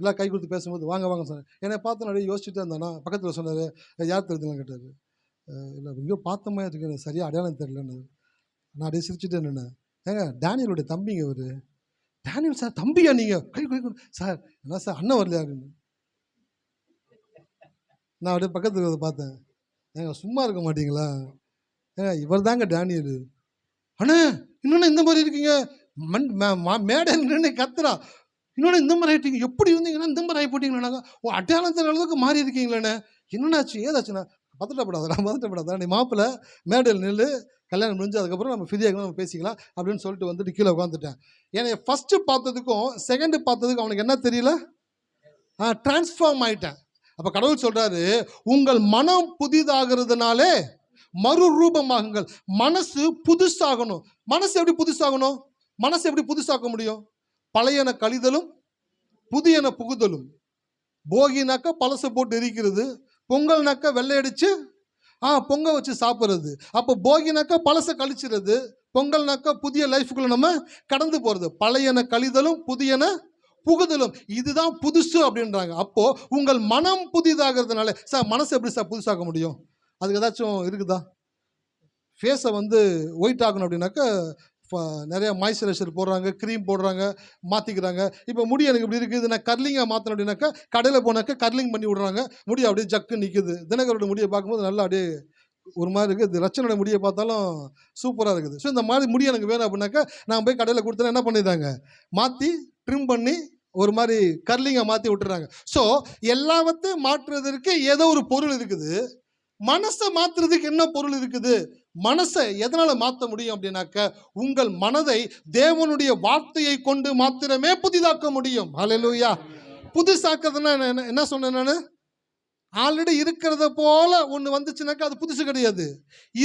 எல்லாம் கை கொடுத்து பேசும்போது வாங்க வாங்க சொன்னேன். என்னை பார்த்து நிறைய யோசிச்சுட்டு இருந்தானா. பக்கத்தில் சொன்னார், யார் தெரிஞ்சுலாம் கேட்டார். இல்லை எங்கேயோ பார்த்த மாதிரி இருக்கு, எனக்கு சரியாக அடையாளம் தெரியலன்னு. நான் அப்படியே சிரிச்சுட்டு என்னென்ன, ஏங்க டேனியலுடைய தம்பிங்க அவர். டேனியல் சார் தம்பியா நீங்கள்? கை கை சார், என்ன சார் அண்ணன் வரலையா அப்படின்னு. நான் அப்படியே பக்கத்தில் இருக்கிறத பார்த்தேன். ஏங்க சும்மா இருக்க மாட்டீங்களா, ஏங்க இவர் தாங்க டேனியல். அண்ணா இன்னொன்று இந்த மாதிரி இருக்கீங்க, மேடை நின்று கத்துறா, இன்னொன்று இந்த மாதிரி ஆகிட்டீங்க, எப்படி இருந்தீங்கன்னா இந்த மாதிரி ஆகி போட்டிங்களாண்ணா, ஓ அடையாளத்தில் அளவுக்கு மாறி இருக்கீங்களாண்ணே, என்னன்னாச்சு ஏதாச்சுண்ணா? பதட்டப்படாதா நீ மாப்பிள்ளை மேடையில் நில்லு, கல்யாணம் முடிஞ்சு அதுக்கப்புறம் நம்ம ஃப்ரீயாக நம்ம பேசிக்கலாம் அப்படின்னு சொல்லிட்டு வந்துட்டு கீழே உட்காந்துட்டேன். என்னை ஃபஸ்ட்டு பார்த்ததுக்கும் செகண்டு பார்த்ததுக்கும் அவனுக்கு என்ன தெரியல, டிரான்ஸ்ஃபார்ம் ஆகிட்டேன். அப்போ கடவுள் சொல்கிறாரு, உங்கள் மனம் புதிதாகிறதுனாலே மறுரூபமாகுங்கள். மனசு புதுசாகணும். மனசு எப்படி புதுசாகணும்? மனசு எப்படி புதுசாக்க முடியும்? பழையன கழிதலும் புதியன புகுதலும். போகினாக்கா பழசை போட்டு எரிக்கிறது, பொங்கல்னாக்கா வெள்ளை அடிச்சு பொங்கல் வச்சு சாப்பிட்றது. அப்போ போகினாக்கா பழசை கழிச்சிடுறது, பொங்கல்னாக்கா புதிய லைஃபுக்குள்ள நம்ம கடந்து போகிறது. பழையன கழிதலும் புதியன புகுதலும், இதுதான் புதுசு அப்படின்றாங்க. அப்போ உங்கள் மனம் புதிதாகிறதுனால, சார் மனசு எப்படி சார் புதுசாக்க முடியும்? அதுக்கு ஏதாச்சும் இருக்குதா? ஃபேஸை வந்து ஒயிட் ஆகணும் அப்படின்னாக்கா நிறைய மாய்ஸ்சரைசர் போடுறாங்க, க்ரீம் போடுறாங்க, மாற்றிக்கிறாங்க. இப்போ முடி எனக்கு இப்படி இருக்குது, நான் கர்லிங்காக மாற்றணும் அப்படின்னாக்கா கடையில் போனாக்கா கர்லிங் பண்ணி விட்றாங்க, முடி அப்படியே ஜக்கு நிற்குது. தினகரோட முடியை பார்க்கும்போது நல்லா அப்படியே ஒரு மாதிரி இருக்குது. ரச்சனோட முடியை பார்த்தாலும் சூப்பராக இருக்குது. ஸோ இந்த மாதிரி முடி எனக்கு வேணும் அப்படின்னாக்கா நான் போய் கடையில் கொடுத்தேன்னா என்ன பண்ணிடுறாங்க, மாற்றி ட்ரிம் பண்ணி ஒரு மாதிரி கர்லிங்காக மாற்றி விட்டுறாங்க. ஸோ எல்லாவற்றையும் மாற்றுறதற்கு ஏதோ ஒரு பொருள் இருக்குது. மனசை மாற்றுறதுக்கு என்ன பொருள் இருக்குது? மனசை எதனால மாற்ற முடியும் அப்படின்னாக்க, உங்கள் மனதை தேவனுடைய வார்த்தையை கொண்டு மாத்திரமே புதிதாக்க முடியும். ஹல்லேலூயா. புதுசாக்குறதுன்னா என்ன சொன்னேன் நான்? ஆல்ரெடி இருக்கிறத போல ஒன்று வந்துச்சுனாக்கா அது புதுசு கிடையாது.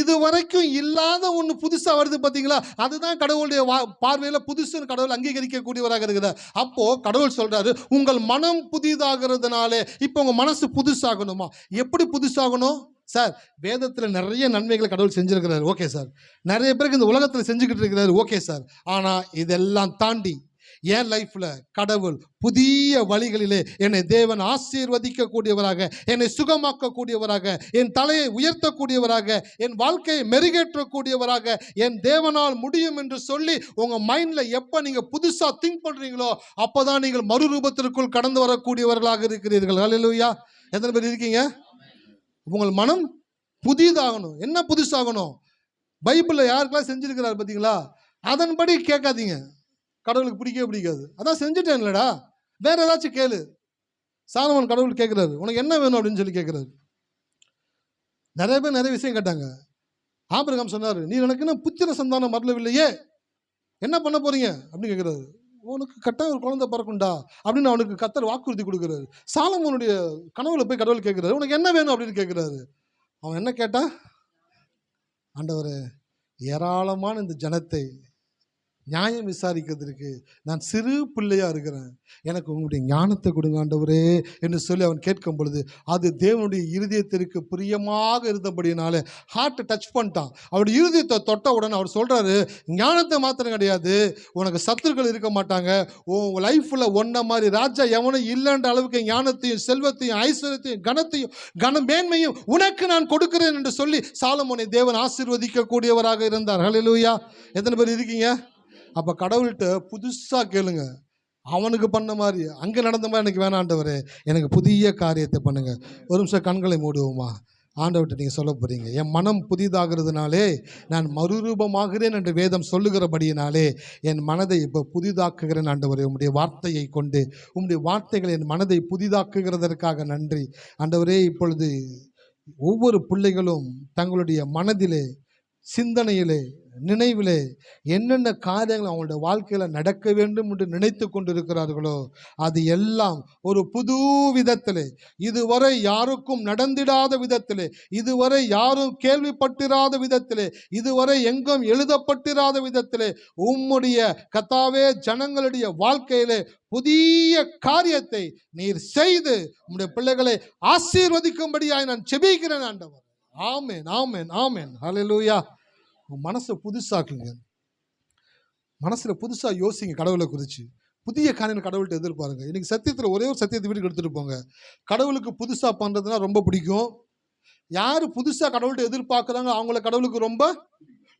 இது வரைக்கும் இல்லாத ஒன்று புதுசாக வருது பார்த்தீங்களா, அதுதான் கடவுளுடைய பார்வையில் புதுசுன்னு கடவுள் அங்கீகரிக்கக்கூடியவராக இருக்குது. அப்போ கடவுள் சொல்றாரு, உங்கள் மனம் புதிதாகிறதுனாலே. இப்போ உங்கள் மனசு புதுசாகணுமா? எப்படி புதுசாகணும் சார்? வேதத்தில் நிறைய நன்மைகளை கடவுள் செஞ்சிருக்கிறாரு, ஓகே சார். நிறைய பேருக்கு இந்த உலகத்தில் செஞ்சுக்கிட்டு இருக்கிறாரு, ஓகே சார். ஆனால் இதெல்லாம் தாண்டி என் லைஃப்பில் கடவுள் புதிய வழிகளிலே என்னை தேவன் ஆசீர்வதிக்கக்கூடியவராக, என்னை சுகமாக்கக்கூடியவராக, என் தலையை உயர்த்தக்கூடியவராக, என் வாழ்க்கையை மெருகேற்றக்கூடியவராக என் தேவனால் முடியும் என்று சொல்லி உங்கள் மைண்டில் எப்போ நீங்கள் புதுசாக திங்க் பண்ணுறீங்களோ அப்போ தான் நீங்கள் மறுரூபத்திற்குள் கடந்து வரக்கூடியவர்களாக இருக்கிறீர்கள். ஹல்லேலூயா. எத்தனை பேர் இருக்கீங்க? உங்கள் மனம் புதிதாகணும். என்ன புதுசாகணும்? பைபிளில் யாருக்கெல்லாம் செஞ்சிருக்கிறார் பார்த்தீங்களா, அதன்படி கேட்காதீங்க, கடவுளுக்கு பிடிக்கவே பிடிக்காது. அதான் செஞ்சுட்டேன் இல்லடா, வேற ஏதாச்சும் கேளு. சாலமோன் கடவுள் கேட்குறாரு, உனக்கு என்ன வேணும் அப்படின்னு சொல்லி கேட்குறாரு. நிறைய பேர் நிறைய விஷயம் கேட்டாங்க. ஆபிரகாம் சொன்னார், நீ எனக்கு என்ன புத்திர சந்தானம் வரலவில்லையே, என்ன பண்ண போறீங்க அப்படின்னு கேட்குறாரு. உனக்கு கட்டாயம் ஒரு குழந்தை பிறக்கும்டா அப்படின்னு அவனுக்கு கர்த்தர் வாக்குறுதி கொடுக்குறாரு. சாலமோனுடைய கனவுல போய் கடவுள் கேட்குறாரு, உனக்கு என்ன வேணும் அப்படின்னு கேட்குறாரு. அவன் என்ன கேட்டான்? ஆண்டவரே, ஏராளமான இந்த ஜனத்தை நியாயம் விசாரிக்கிறதுக்கு நான் சிறு பிள்ளையா இருக்கிறேன், எனக்கு உங்களுடைய ஞானத்தை கொடுங்க ஆண்டவரே என்று சொல்லி அவன் கேட்கும் பொழுது அது தேவனுடைய இருதயத்திற்கு பிரியமாக இருந்தபடினால ஹார்ட்டை டச் பண்ணிட்டான். அவருடைய இருதயத்தை தொட்ட உடனே அவர் சொல்றாரு, ஞானத்தை மாத்திரம் கிடையாது, உனக்கு சத்துருக்கள் இருக்க மாட்டாங்க, உன் லைஃப்ல ஒன்ன மாதிரி ராஜா எவனும் இல்லைன்ற அளவுக்கு ஞானத்தையும் செல்வத்தையும் ஐஸ்வர்யத்தையும் கனத்தையும் மேன்மையும் உனக்கு நான் கொடுக்கிறேன் என்று சொல்லி சாலமோனை தேவன் ஆசீர்வதிக்க கூடியவராக இருந்தார். ஹல்லேலூயா. எத்தனை பேர் இருக்கீங்க? அப்போ கடவுள்கிட்ட புதுசாக கேளுங்க. அவனுக்கு பண்ண மாதிரி அங்கே நடந்த மாதிரி எனக்கு வேணாம் ஆண்டவரே, எனக்கு புதிய காரியத்தை பண்ணுங்க. ஒரு நிமிஷம் கண்களை மூடுவோமா? ஆண்டவர்கிட்ட நீங்கள் சொல்ல போகிறீங்க, என் மனம் புதிதாகிறதுனாலே நான் மறுரூபமாகிறேன் என்று வேதம் சொல்லுகிறபடியினாலே என் மனதை இப்போ புதிதாக்குகிறேன் ஆண்டவரே. உம்முடைய வார்த்தையை கொண்டு, உம்முடைய வார்த்தைகள் என் மனதை புதிதாக்குகிறதற்காக நன்றி ஆண்டவரே. இப்பொழுது ஒவ்வொரு பிள்ளைகளும் தங்களுடைய மனதிலே, சிந்தனையிலே, நினைவிலே என்னென்ன காரியங்கள் அவங்களுடைய வாழ்க்கையில் நடக்க வேண்டும் என்று நினைத்து கொண்டிருக்கிறார்களோ அது எல்லாம் ஒரு புது விதத்திலே, இதுவரை யாருக்கும் நடந்திடாத விதத்திலே, இதுவரை யாரும் கேள்விப்பட்டிராத விதத்திலே, இதுவரை எங்கும் எழுதப்பட்டிராத விதத்திலே உம்முடைய கர்த்தாவே ஜனங்களுடைய வாழ்க்கையிலே புதிய காரியத்தை நீர் செய்து உம்முடைய பிள்ளைகளை ஆசீர்வதிக்கும்படியாய் நான் ஜெபிக்கிறேன் ஆண்டவர். ஆமென், ஆமென், ஆமென். ஹல்லேலூயா. மனசை புதுசாக்குங்க, மனசில் புதுசாக யோசிங்க, கடவுளை குறித்து புதிய காரியங்கள் கடவுள்கிட்ட எதிர்பாருங்க. இன்றைக்கி சத்தியத்தில் ஒரே ஒரு சத்தியத்தை வீட்டுக்கு எடுத்துகிட்டு போங்க. கடவுளுக்கு புதுசாக பண்ணுறதுனா ரொம்ப பிடிக்கும். யார் புதுசாக கடவுள்கிட்ட எதிர்பார்க்குறாங்க அவங்கள கடவுளுக்கு ரொம்ப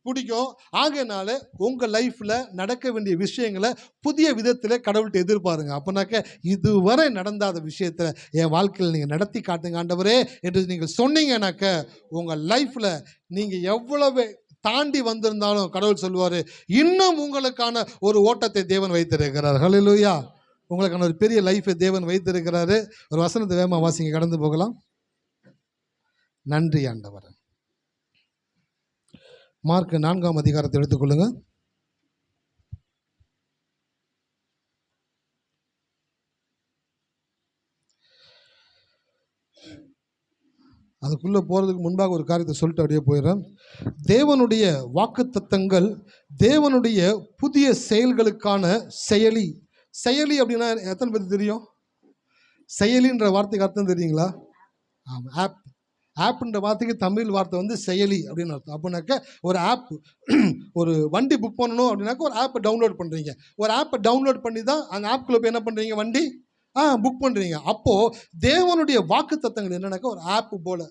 பிடிக்கும். ஆகையினால உங்கள் லைஃப்பில் நடக்க வேண்டிய விஷயங்களை புதிய விதத்தில் கடவுள்கிட்ட எதிர்பாருங்க. அப்போனாக்க இதுவரை நடந்தாத விஷயத்தில் என் வாழ்க்கையில் நீங்கள் நடத்தி காட்டுங்க ஆண்டவரே என்று நீங்கள் சொன்னீங்கன்னாக்க உங்கள் லைஃப்பில் நீங்கள் எவ்வளவு தாண்டி வந்திருந்தாலும் கடவுள் சொல்லுவார், இன்னும் உங்களுக்கான ஒரு ஓட்டத்தை தேவன் வைத்திருக்கிறார். ஹல்லேலூயா. உங்களுக்கான ஒரு பெரிய லைஃபை தேவன் வைத்திருக்கிறாரு. ஒரு வசனத்தை வேகமாக வாசிங்க, கடந்து போகலாம். நன்றி ஆண்டவர். மார்க் 4ஆம் அதிகாரத்தை எடுத்துக்கொள்ளுங்க. அதுக்குள்ளே போகிறதுக்கு முன்பாக ஒரு காரியத்தை சொல்லிட்டு அப்படியே போயிடுறேன். தேவனுடைய வாக்குத்தத்தங்கள் தேவனுடைய புதிய செயல்களுக்கான செயலி. செயலி அப்படின்னா எத்தனை பேருக்கு தெரியும்? செயலின்ற வார்த்தைக்கு அர்த்தம் தெரியுங்களா? ஆமாம், ஆப். ஆப்புன்ற வார்த்தைக்கு தமிழ் வார்த்தை வந்து செயலி அப்படின்னு அர்த்தம். அப்படின்னாக்க ஒரு ஆப், ஒரு வண்டி புக் பண்ணணும் அப்படின்னாக்க ஒரு ஆப்பை டவுன்லோட் பண்ணுறீங்க. ஒரு ஆப்பை டவுன்லோட் பண்ணி தான் அந்த ஆப்புக்குள்ளே போய் என்ன பண்ணுறீங்க, வண்டி புக் பண்ணுறீங்க. அப்போது தேவனுடைய வாக்குத்தத்தங்கள் என்னன்னாக்கா ஒரு ஆப்பு போல்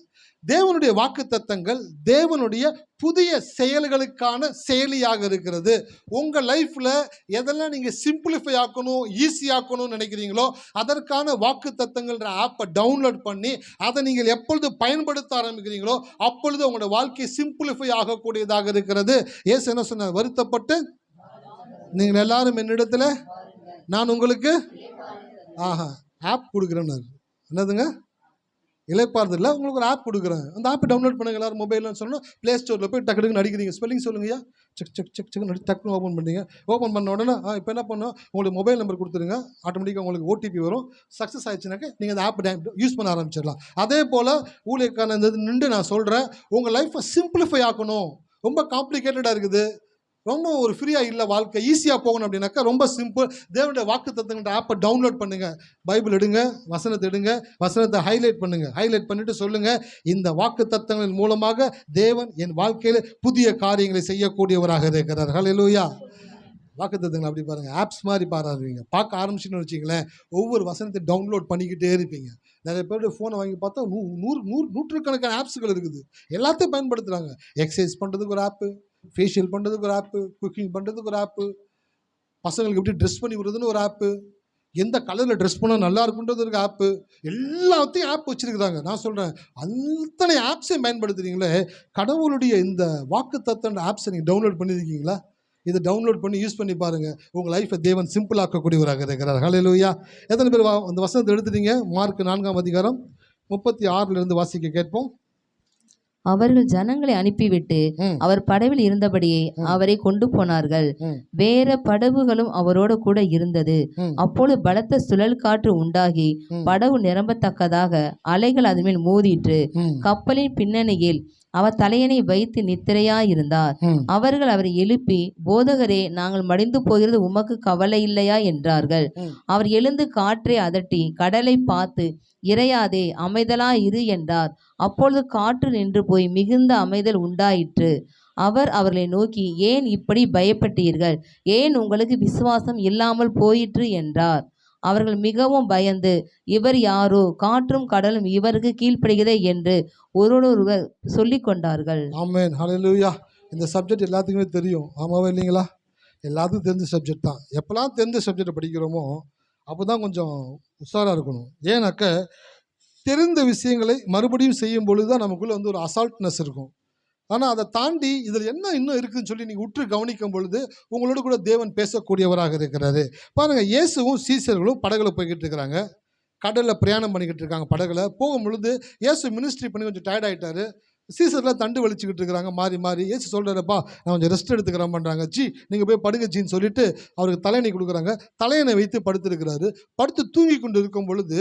தேவனுடைய வாக்குத்தத்தங்கள் தேவனுடைய புதிய செயல்களுக்கான செயலியாக இருக்கிறது. உங்கள் லைஃப்பில் எதெல்லாம் நீங்கள் சிம்பிளிஃபை ஆக்கணும், ஈஸியாக்கணும்னு நினைக்கிறீங்களோ அதற்கான வாக்குத்தத்தங்கள்ன்ற ஆப்பை டவுன்லோட் பண்ணி அதை நீங்கள் எப்பொழுது பயன்படுத்த ஆரம்பிக்கிறீங்களோ அப்பொழுது உங்களோட வாழ்க்கை சிம்பிளிஃபை ஆகக்கூடியதாக இருக்கிறது. ஏசு என்ன சொன்னார்? வருத்தப்பட்டு நீங்கள் எல்லாரும் என்னிடத்துல நான் உங்களுக்கு ஆப் கொடுக்குறேன்னு. என்னதுங்க? இலைப்பாறுதல்ல உங்களுக்கு ஒரு ஆப் கொடுக்குறேன், அந்த ஆப்பை டவுன்லோட் பண்ணுங்க எல்லாரும் மொபைல்னு சொன்னோம். ப்ளே ஸ்டோரில் போய் டக்குன்னு அடிக்கிறீங்க, ஸ்பெல்லிங் சொல்லுங்கய்யா, செக் செக் செக் செக் டக்குன்னு ஓப்பன் பண்ணுறீங்க. ஓப்பன் பண்ண உடனே இப்போ என்ன பண்ணோம், உங்களுக்கு மொபைல் நம்பர் கொடுத்துருங்க, ஆட்டோமேட்டிக்காக உங்களுக்கு ஓடிபி வரும். சக்ஸஸ் ஆயிடுச்சுனாக்க நீங்கள் அந்த ஆப் யூஸ் பண்ண ஆரம்பிச்சிடலாம். அதே போல் ஊழியக்கான நின்று நான் சொல்கிறேன், உங்கள் லைஃப்பை சிம்பிளிஃபை ஆக்கணும். ரொம்ப காம்ப்ளிகேட்டடாக இருக்குது, ரொம்ப ஒரு ஃப்ரீயாக இல்லை வாழ்க்கை, ஈஸியாக போகணும் அப்படின்னாக்கா ரொம்ப சிம்பிள். தேவனுடைய வாக்குத்தத்தங்கள்ன்ற ஆப்பை டவுன்லோட் பண்ணுங்கள். பைபிள் எடுங்க, வசனத்தை எடுங்க, வசனத்தை ஹைலைட் பண்ணுங்கள். ஹைலைட் பண்ணிவிட்டு சொல்லுங்கள், இந்த வாக்குத்தத்தங்களின் மூலமாக தேவன் என் வாழ்க்கையில் புதிய காரியங்களை செய்யக்கூடியவராக இருக்கிறார். ஹல்லேலூயா. வாக்குத்தத்தங்கள் அப்படி பாருங்கள், ஆப்ஸ் மாதிரி பாருங்க. பார்க்க ஆரம்பிச்சுன்னு வச்சிங்களேன், ஒவ்வொரு வசனத்தை டவுன்லோட் பண்ணிக்கிட்டே இருப்பீங்க. நிறைய பேருடைய ஃபோனை வாங்கி பார்த்தா நூற்றுக்கணக்கான ஆப்ஸுகள் இருக்குது, எல்லாத்தையும் பயன்படுத்துகிறாங்க. எக்ஸசைஸ் பண்ணுறதுக்கு ஒரு ஆப்பு, ஃபேஷியல் பண்ணுறதுக்கு ஒரு ஆப்பு, குக்கிங் பண்ணுறதுக்கு ஒரு ஆப்பு, பசங்களுக்கு எப்படி ட்ரெஸ் பண்ணி விடுறதுன்னு ஒரு ஆப்பு, எந்த கலரில் ட்ரெஸ் பண்ணால் நல்லா இருக்குன்றது ஒரு ஆப்பு, எல்லாத்தையும் ஆப் வச்சுருக்குறாங்க. நான் சொல்கிறேன், அத்தனை ஆப்ஸையும் பயன்படுத்துகிறீங்களே, கடவுளுடைய இந்த வாக்குத்தத்தம் ஆப்ஸை நீங்கள் டவுன்லோட் பண்ணியிருக்கீங்களா? இதை டவுன்லோட் பண்ணி யூஸ் பண்ணி பாருங்கள். உங்கள் லைஃப்பை தேவன் சிம்பிள் ஆக்கக்கூடியவராக இருக்கிறார். ஹல்லேலூயா. எத்தனை பேர் அந்த வசனத்தை எடுத்துட்டீங்க? மார்க் 4ஆம் அதிகாரம் 36 வாசிக்க கேட்போம். அவர்கள் ஜனங்களை அனுப்பிவிட்டு அவர் படவில் இருந்தபடியே அவரை கொண்டு போனார்கள். வேற படகுகளும் அவரோடு கூட இருந்தது. அப்பொழுது பலத்த சுழல் காற்று உண்டாகி படகு நிரம்பத்தக்கதாக அலைகள் அதன் மேல் மோதிற்று. கப்பலின் பின்னணியில் அவர் தலையணை வைத்து நித்திரையாயிருந்தார். அவர்கள் அவரை எழுப்பி, போதகரே, நாங்கள் மடிந்து போகிறது உமக்கு கவலை இல்லையா என்றார்கள். அவர் எழுந்து காற்றை அதட்டி கடலை பார்த்து, இறையாதே, அமைதலாயிரு என்றார். அப்பொழுது காற்று நின்று போய் மிகுந்த அமைதல் உண்டாயிற்று. அவர் அவர்களை நோக்கி, ஏன் இப்படி பயப்பட்டீர்கள்? ஏன் உங்களுக்கு விசுவாசம் இல்லாமல் போயிற்று என்றார். அவர்கள் மிகவும் பயந்து, இவர் யாரோ, காற்றும் கடலும் இவருக்கு கீழ்ப்படுகிறதே என்று ஒருவரொருவர் சொல்லிக் கொண்டார்கள். ஆமென், ஹல்லேலூயா. இந்த சப்ஜெக்ட் எல்லாத்துக்குமே தெரியும், ஆமாவா இல்லைங்களா? எல்லாத்துக்கும் தெரிஞ்ச சப்ஜெக்ட் தான். எப்போல்லாம் தெரிஞ்ச சப்ஜெக்டை படிக்கிறோமோ அப்போ தான் கொஞ்சம் உஷாராக இருக்கணும். ஏன்னாக்க தெரிந்த விஷயங்களை மறுபடியும் செய்யும் பொழுது தான் நமக்குள்ளே ஒரு அசால்ட்னஸ் இருக்கும். ஆனால் அதை தாண்டி இதில் என்ன இன்னும் இருக்குதுன்னு சொல்லி நீங்கள் உற்று கவனிக்கும் பொழுது உங்களோட கூட தேவன் பேசக்கூடியவராக இருக்கிறாரு. பாருங்கள், இயேசுவும் சீசர்களும் படகுல போய்கிட்டு இருக்கிறாங்க. கடலில் பிரயாணம் பண்ணிக்கிட்டு இருக்காங்க. படகுல போகும் பொழுது இயேசு மினிஸ்ட்ரி பண்ணி கொஞ்சம் டயர்ட் ஆகிட்டாரு. சீசரில் தண்டு வலிச்சுக்கிட்டு இருக்கிறாங்க மாறி மாறி. இயேசு சொல்கிறாரப்பா, நான் கொஞ்சம் ரெஸ்ட் எடுத்துக்கிறேன் பண்ணுறாங்க. நீங்கள் போய் படுங்க ஜின்னு சொல்லிட்டு அவருக்கு தலையணை கொடுக்குறாங்க. தலையணை வைத்து படுத்துருக்கிறாரு. படுத்து தூங்கி கொண்டு இருக்கும் பொழுது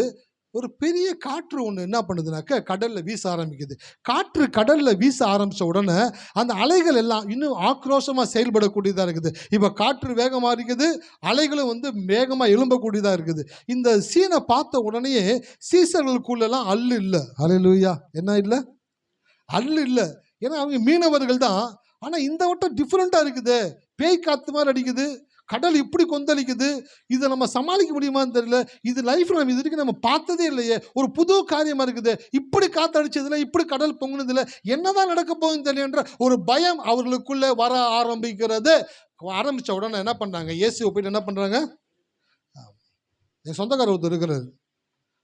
ஒரு பெரிய காற்று ஒன்று என்ன பண்ணுதுனாக்க கடலில் வீச ஆரம்பிக்குது. காற்று கடலில் வீச ஆரம்பித்த உடனே அந்த அலைகள் எல்லாம் இன்னும் ஆக்ரோஷமாக செயல்படக்கூடியதாக இருக்குது. இப்போ காற்று வேகமாக இருக்குது, அலைகளும் வேகமாக எழும்பக்கூடியதாக இருக்குது. இந்த சீனை பார்த்த உடனே சீசர்களுக்குள்ளெல்லாம் அல்லு இல்லை. ஹல்லேலூயா. என்ன இல்லை? அல்லு இல்லை. ஏன்னா அவங்க மீனவர்கள் தான். ஆனால் இந்த வட்டம் டிஃப்ரெண்ட்டாக இருக்குது. பேய் காற்று மாதிரி அடிக்குது, கடல் இப்படி கொந்தளிக்குது. இதை நம்ம சமாளிக்க முடியுமான்னு தெரியல. இது லைஃப்பில் நம்ம இது வரைக்கும் நம்ம பார்த்ததே இல்லையே, ஒரு புது காரியமாக இருக்குது. இப்படி காற்று அடிச்சதில்லை, இப்படி கடல் பொங்குனதில்லை, என்னதான் நடக்க போகுதுன்னு தெரியன்ற ஒரு பயம் அவர்களுக்குள்ளே வர ஆரம்பிக்கிறது. ஆரம்பித்த உடனே என்ன பண்ணுறாங்க, இயேசுவை போயிட்டு என்ன பண்ணுறாங்க, என் சொந்தக்காரர் ஒருத்தர் இருக்கிறார்,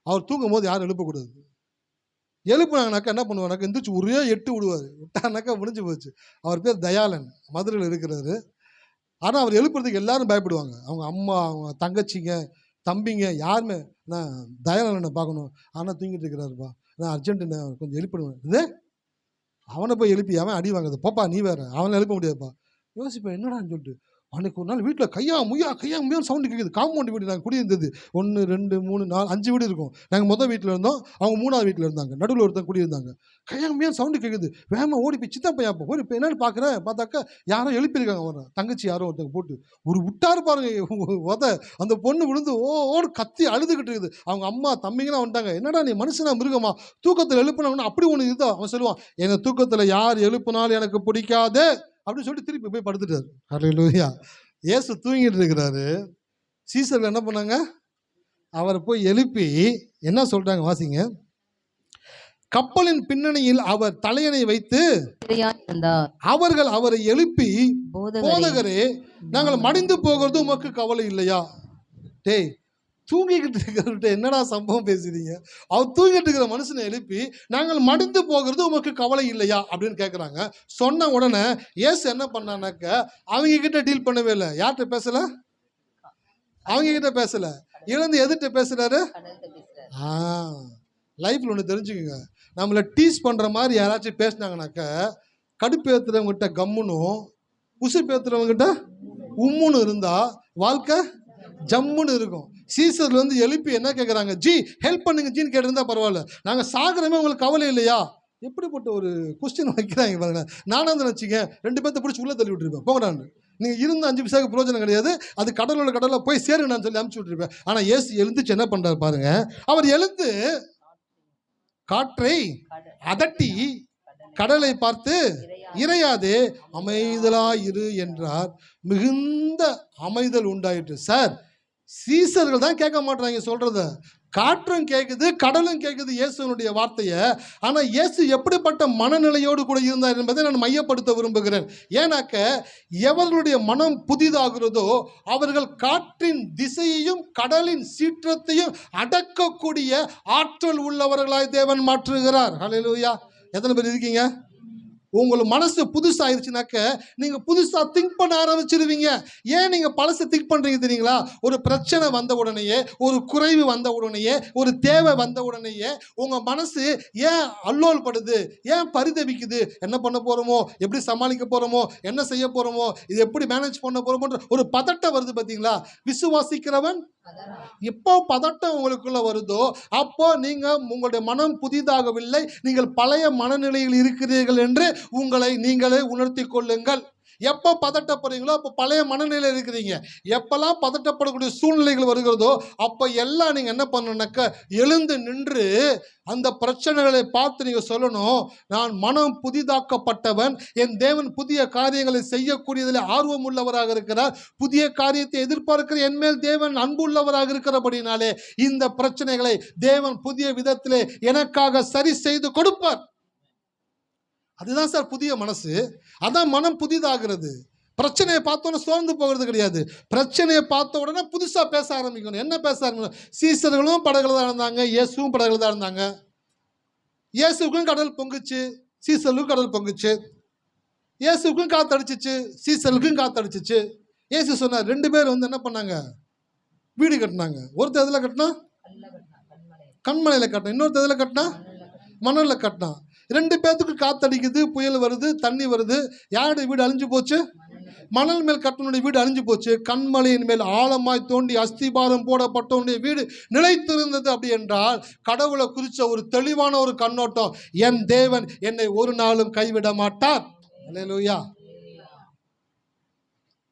அவர் தூங்கும் போது யாரும் எழுப்பக்கூடாது. எழுப்புனாங்கனாக்கா என்ன பண்ணுவானாக்கா, எந்திரிச்சு ஒரே எட்டு விடுவார். விட்டானாக்கா முடிஞ்சு போச்சு. அவர் பேர் தயாளன், மதுரையில் இருக்கிறாரு. ஆனால் அவர் எழுப்புறதுக்கு எல்லாரும் பயப்படுவாங்க. அவங்க அம்மா, அவங்க தங்கச்சிங்க, தம்பிங்க யாருமே, நான் தயாளனை பார்க்கணும், ஆனால் தூங்கிட்டு இருக்கிறாருப்பா, நான் அர்ஜென்ட்டு கொஞ்சம் எழுப்பிடுவேன். இதே அவனை போய் எழுப்பி அவன் அடி வாங்குது, போப்பா நீ வேறு, அவனை எழுப்ப முடியாதுப்பா. யோசிப்பேன் என்னடான்னு சொல்லிட்டு. அன்றைக்கி ஒரு நாள் வீட்டில் கையா முய்யான்னு சவுண்டு கேட்குது. காம்பவுண்டு வீடு நாங்கள் குடியிருந்தது 1 2 3 4 5 வீடு இருக்கும். நாங்கள் மொதல் வீட்டில் இருந்தோம், அவங்க 3ஆவது வீட்டில் இருந்தாங்க. நடுவில் ஒருத்தன் குடியிருந்தாங்க. கையா முய்யான்னு சவுண்டு கேட்குது. வேகமாக ஓடி போய் சித்தப்பா யாப்போம் ஓடி போய் என்னென்னு பார்க்குறேன். பார்த்தாக்கா யாரோ எழுப்பியிருக்காங்க. அவரை தங்கச்சி யாரோ ஒருத்தங்க போட்டு ஒரு விட்டாரு பாருங்க. அந்த பொண்ணு விழுந்து ஓடு கத்தி அழுதுகிட்டு இருக்குது. அவங்க அம்மா தம்பிங்களாம் வந்துட்டாங்க. என்னடா நீ மனுஷனா மிருகமா, தூக்கத்தில் எழுப்புனாங்கன்னா அப்படி ஒன்று இதுதான். அவன் சொல்லுவான், என்னை தூக்கத்தில் யார் எழுப்புனாலும் எனக்கு பிடிக்காது அப்படின்னு சொல்லிட்டு திருப்பி போய் படுத்துட்டாரு. ஹல்லேலூயா. இயேசு தூங்கிட்டு இருக்கிறாரு. சீசர்கள் என்ன பண்ணாங்க, அவரை போய் எழுப்பி என்ன சொல்றாங்க வாசிங்க. கப்பலின் பின்னணியில் அவர் தலையணை வைத்து அவர்கள் அவரை எழுப்பி, போதகரே, நாங்கள் மடிந்து போகிறது உமக்கு கவலை இல்லையா? டேய், தூங்கிக்கிட்டு இருக்கிறவர்கிட்ட என்னடா சம்பவம் பேசுறீங்க? அவர் தூங்கிட்டு இருக்கிற மனுஷனை எழுப்பி நாங்கள் மடிந்து போகிறது உமக்கு கவலை இல்லையா அப்படின்னு கேட்குறாங்க. சொன்ன உடனே இயேசு என்ன பண்ணானாக்க அவங்க கிட்ட டீல் பண்ணவே இல்லை. யார்கிட்ட பேசல? அவங்க கிட்ட பேசல. இழந்து எதிர்கிட்ட பேசுறாரு. லைஃப்ல ஒன்று தெரிஞ்சுக்கோங்க, நம்மளை டீஸ் பண்ற மாதிரி யாராச்சும் பேசினாங்கனாக்க கடுப்பு ஏற்றுறவங்ககிட்ட கம்முனும் உசுப்பு ஏற்றுறவங்ககிட்ட உம்முன்னு இருந்தா வாழ்க்கை ஜம்முன்னு இருக்கும். சீசர் எழுப்பி என்ன கேட்குறாங்க, ஜி ஹெல்ப் பண்ணுங்க ஜின்னு கேட்டிருந்தா பரவாயில்ல, நாங்கள் சாகுறமே உங்களுக்கு கவலை இல்லையா? எப்படிப்பட்ட ஒரு கொஸ்டின் வைக்கிறாங்க பாருங்க. நானும் நினச்சிங்க 2 பேர்த்த பிடிச்சி உள்ளே தள்ளி விட்டுருப்பேன், போங்கடான்னு. நீங்கள் இருந்த 5 பைசாவுக்கு பிரயோஜனம் கிடையாது, அது கடலில் போய் சேருங்க நான் சொல்லி அனுப்பிச்சி விட்டுருப்பேன். ஆனால் இயேசு எழுந்துச்சு என்ன பண்ணுறாரு பாருங்க. அவர் எழுந்து காற்றை அதட்டி கடலை பார்த்து, இறையாதே, அமைதலாயிரு என்றார். மிகுந்த அமைதல் உண்டாயிற்று. சார், சீசர்கள் தான் கேட்க மாட்டாங்க சொல்றத. காற்றும் கேட்குது, கடலும் கேட்குது இயேசுனுடைய வார்த்தையை. ஆனால் இயேசு எப்படிப்பட்ட மனநிலையோடு கூட இருந்தார் என்பதை நான் மையப்படுத்த விரும்புகிறேன். ஏன்னாக்க எவர்களுடைய மனம் புதிதாகிறதோ அவர்கள் காற்றின் திசையையும் கடலின் சீற்றத்தையும் அடக்கக்கூடிய ஆற்றல் உள்ளவர்களாய் தேவன் மாற்றுகிறார். ஹல்லேலூயா. எத்தனை பேர் இருக்கீங்க? உங்கள் மனசு புதுசாயிருச்சுனாக்க நீங்கள் புதுசாக திங்க் பண்ண ஆரம்பிச்சிருவீங்க. ஏன் நீங்கள் பழசை திங்க் பண்ணுறீங்க தெரியுங்களா? ஒரு பிரச்சனை வந்த உடனேயே, ஒரு குறைவு வந்த உடனேயே, ஒரு தேவை வந்த உடனேயே உங்கள் மனசு ஏன் அல்லோல் படுது, ஏன் பரிதவிக்குது? என்ன பண்ண போகிறோமோ, எப்படி சமாளிக்க போகிறோமோ, என்ன செய்ய போகிறோமோ, இது எப்படி மேனேஜ் பண்ண போகிறோமோன்ற ஒரு பதட்டம் வருது பார்த்தீங்களா? விசுவாசிக்கிறவன் எப்போ பதட்டம் உங்களுக்குள்ள வருதோ அப்போ நீங்க உங்களுடைய மனம் புதிதாகவில்லை, நீங்கள் பழைய மனநிலையில் இருக்கிறீர்கள் என்று உங்களை நீங்களே உணர்த்தி கொள்ளுங்கள். எப்போ பதட்டப்படுறீங்களோ அப்போ பழைய மனநிலையில் இருக்கிறீங்க. எப்பெல்லாம் பதட்டப்படக்கூடிய சூழ்நிலைகள் வருகிறதோ அப்போ எல்லாம் நீங்கள் என்ன பண்ணணுன்னாக்க எழுந்து நின்று அந்த பிரச்சனைகளை பார்த்து நீங்கள் சொல்லணும், நான் மனம் புதிதாக்கப்பட்டவன், என் தேவன் புதிய காரியங்களை செய்யக்கூடியதில் ஆர்வம் உள்ளவராக இருக்கிறார், புதிய காரியத்தை எதிர்பார்க்கிற என் மேல் தேவன் அன்பு உள்ளவராக இருக்கிறபடினாலே இந்த பிரச்சனைகளை தேவன் புதிய விதத்திலே எனக்காக சரி செய்து கொடுப்பார். அதுதான் சார் புதிய மனசு. அதான் மனம் புதிதாகிறது. பிரச்சனையை பார்த்தோன்னே சோர்ந்து போகிறது கிடையாது. பிரச்சனையை பார்த்த உடனே புதுசாக பேச ஆரம்பிக்கணும். என்ன பேச ஆரம்பிக்கணும்? சீசர்களும் படகுல தான் இருந்தாங்க, இயேசுவும் படகுல தான் இருந்தாங்க. இயேசுக்கும் கடல் பொங்குச்சு, சீசர்களுக்கும் கடல் பொங்குச்சு. இயேசுக்கும் காத்தடிச்சிச்சு, சீசர்களுக்கும் காத்தடிச்சிச்சு. இயேசு சொன்னார், 2 பேர் என்ன பண்ணாங்க? வீடு கட்டினாங்க. ஒருத்தர் எதில் கட்டினா? கண்மலையில் கட்டினா. இன்னொருத்தர் எதில் கட்டினா? மணலில் கட்டினா. 2 பேர்த்துக்கு காத்தடிக்குது, புயல் வருது, தண்ணி வருது. யாருடைய வீடு அழிஞ்சு போச்சு? மணல் மேல் கட்டனுடைய வீடு அழிஞ்சு போச்சு. கண்மலையின் மேல் ஆழமாய் தோண்டி அஸ்திபாரம் போடப்பட்டவனுடைய வீடு நிலைத்திருந்தது. அப்படி என்றால் கடவுளை குறித்த ஒரு தெளிவான ஒரு கண்ணோட்டம், என் தேவன் என்னை ஒரு நாளும் கைவிட மாட்டார். அல்லேலூயா.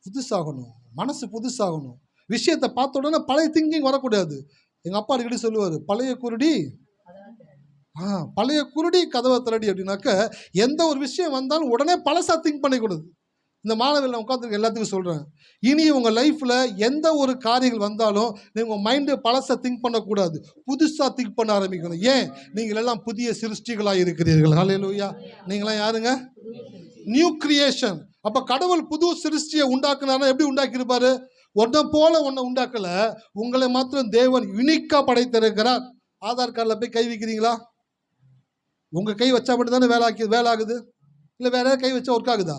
புதுசாகணும், மனசு புதுசாகணும். விஷயத்தை பார்த்த உடனே பழைய திங்கிங் வரக்கூடாது. எங்கள் அப்பா அடிக்கடி சொல்லுவார், பழைய குருடி கதவை திரடி அப்படின்னாக்க எந்த ஒரு விஷயம் வந்தாலும் உடனே பழசாக திங்க் பண்ணிக்கூடாது. இந்த மாணவர்கள் உட்காந்துருக்க எல்லாத்துக்கும் சொல்கிறேன், இனி உங்கள் லைஃப்பில் எந்த ஒரு காரியங்கள் வந்தாலும் நீங்கள் உங்கள் மைண்டு பழசாக திங்க் பண்ணக்கூடாது, புதுசாக திங்க் பண்ண ஆரம்பிக்கணும். ஏன்? நீங்கள் எல்லாம் புதிய சிருஷ்டிகளாக இருக்கிறீர்கள். ஹல்லேலூயா. நீங்களாம் யாருங்க? New creation. அப்போ கடவுள் புது சிருஷ்டியை உண்டாக்குனாருன்னா எப்படி உண்டாக்கியிருப்பாரு? ஒன்றை போல ஒன்றை உண்டாக்கல, உங்களை மாத்திரம் தேவன் யுனிக்காக படைத்திருக்கிறார். ஆதார் கார்டில் போய் கை வைக்கிறீங்களா? உங்கள் கை வச்சா மட்டும் தானே வேலை ஆகுது, இல்லை வேற கை வச்சா ஒர்க் ஆகுதா?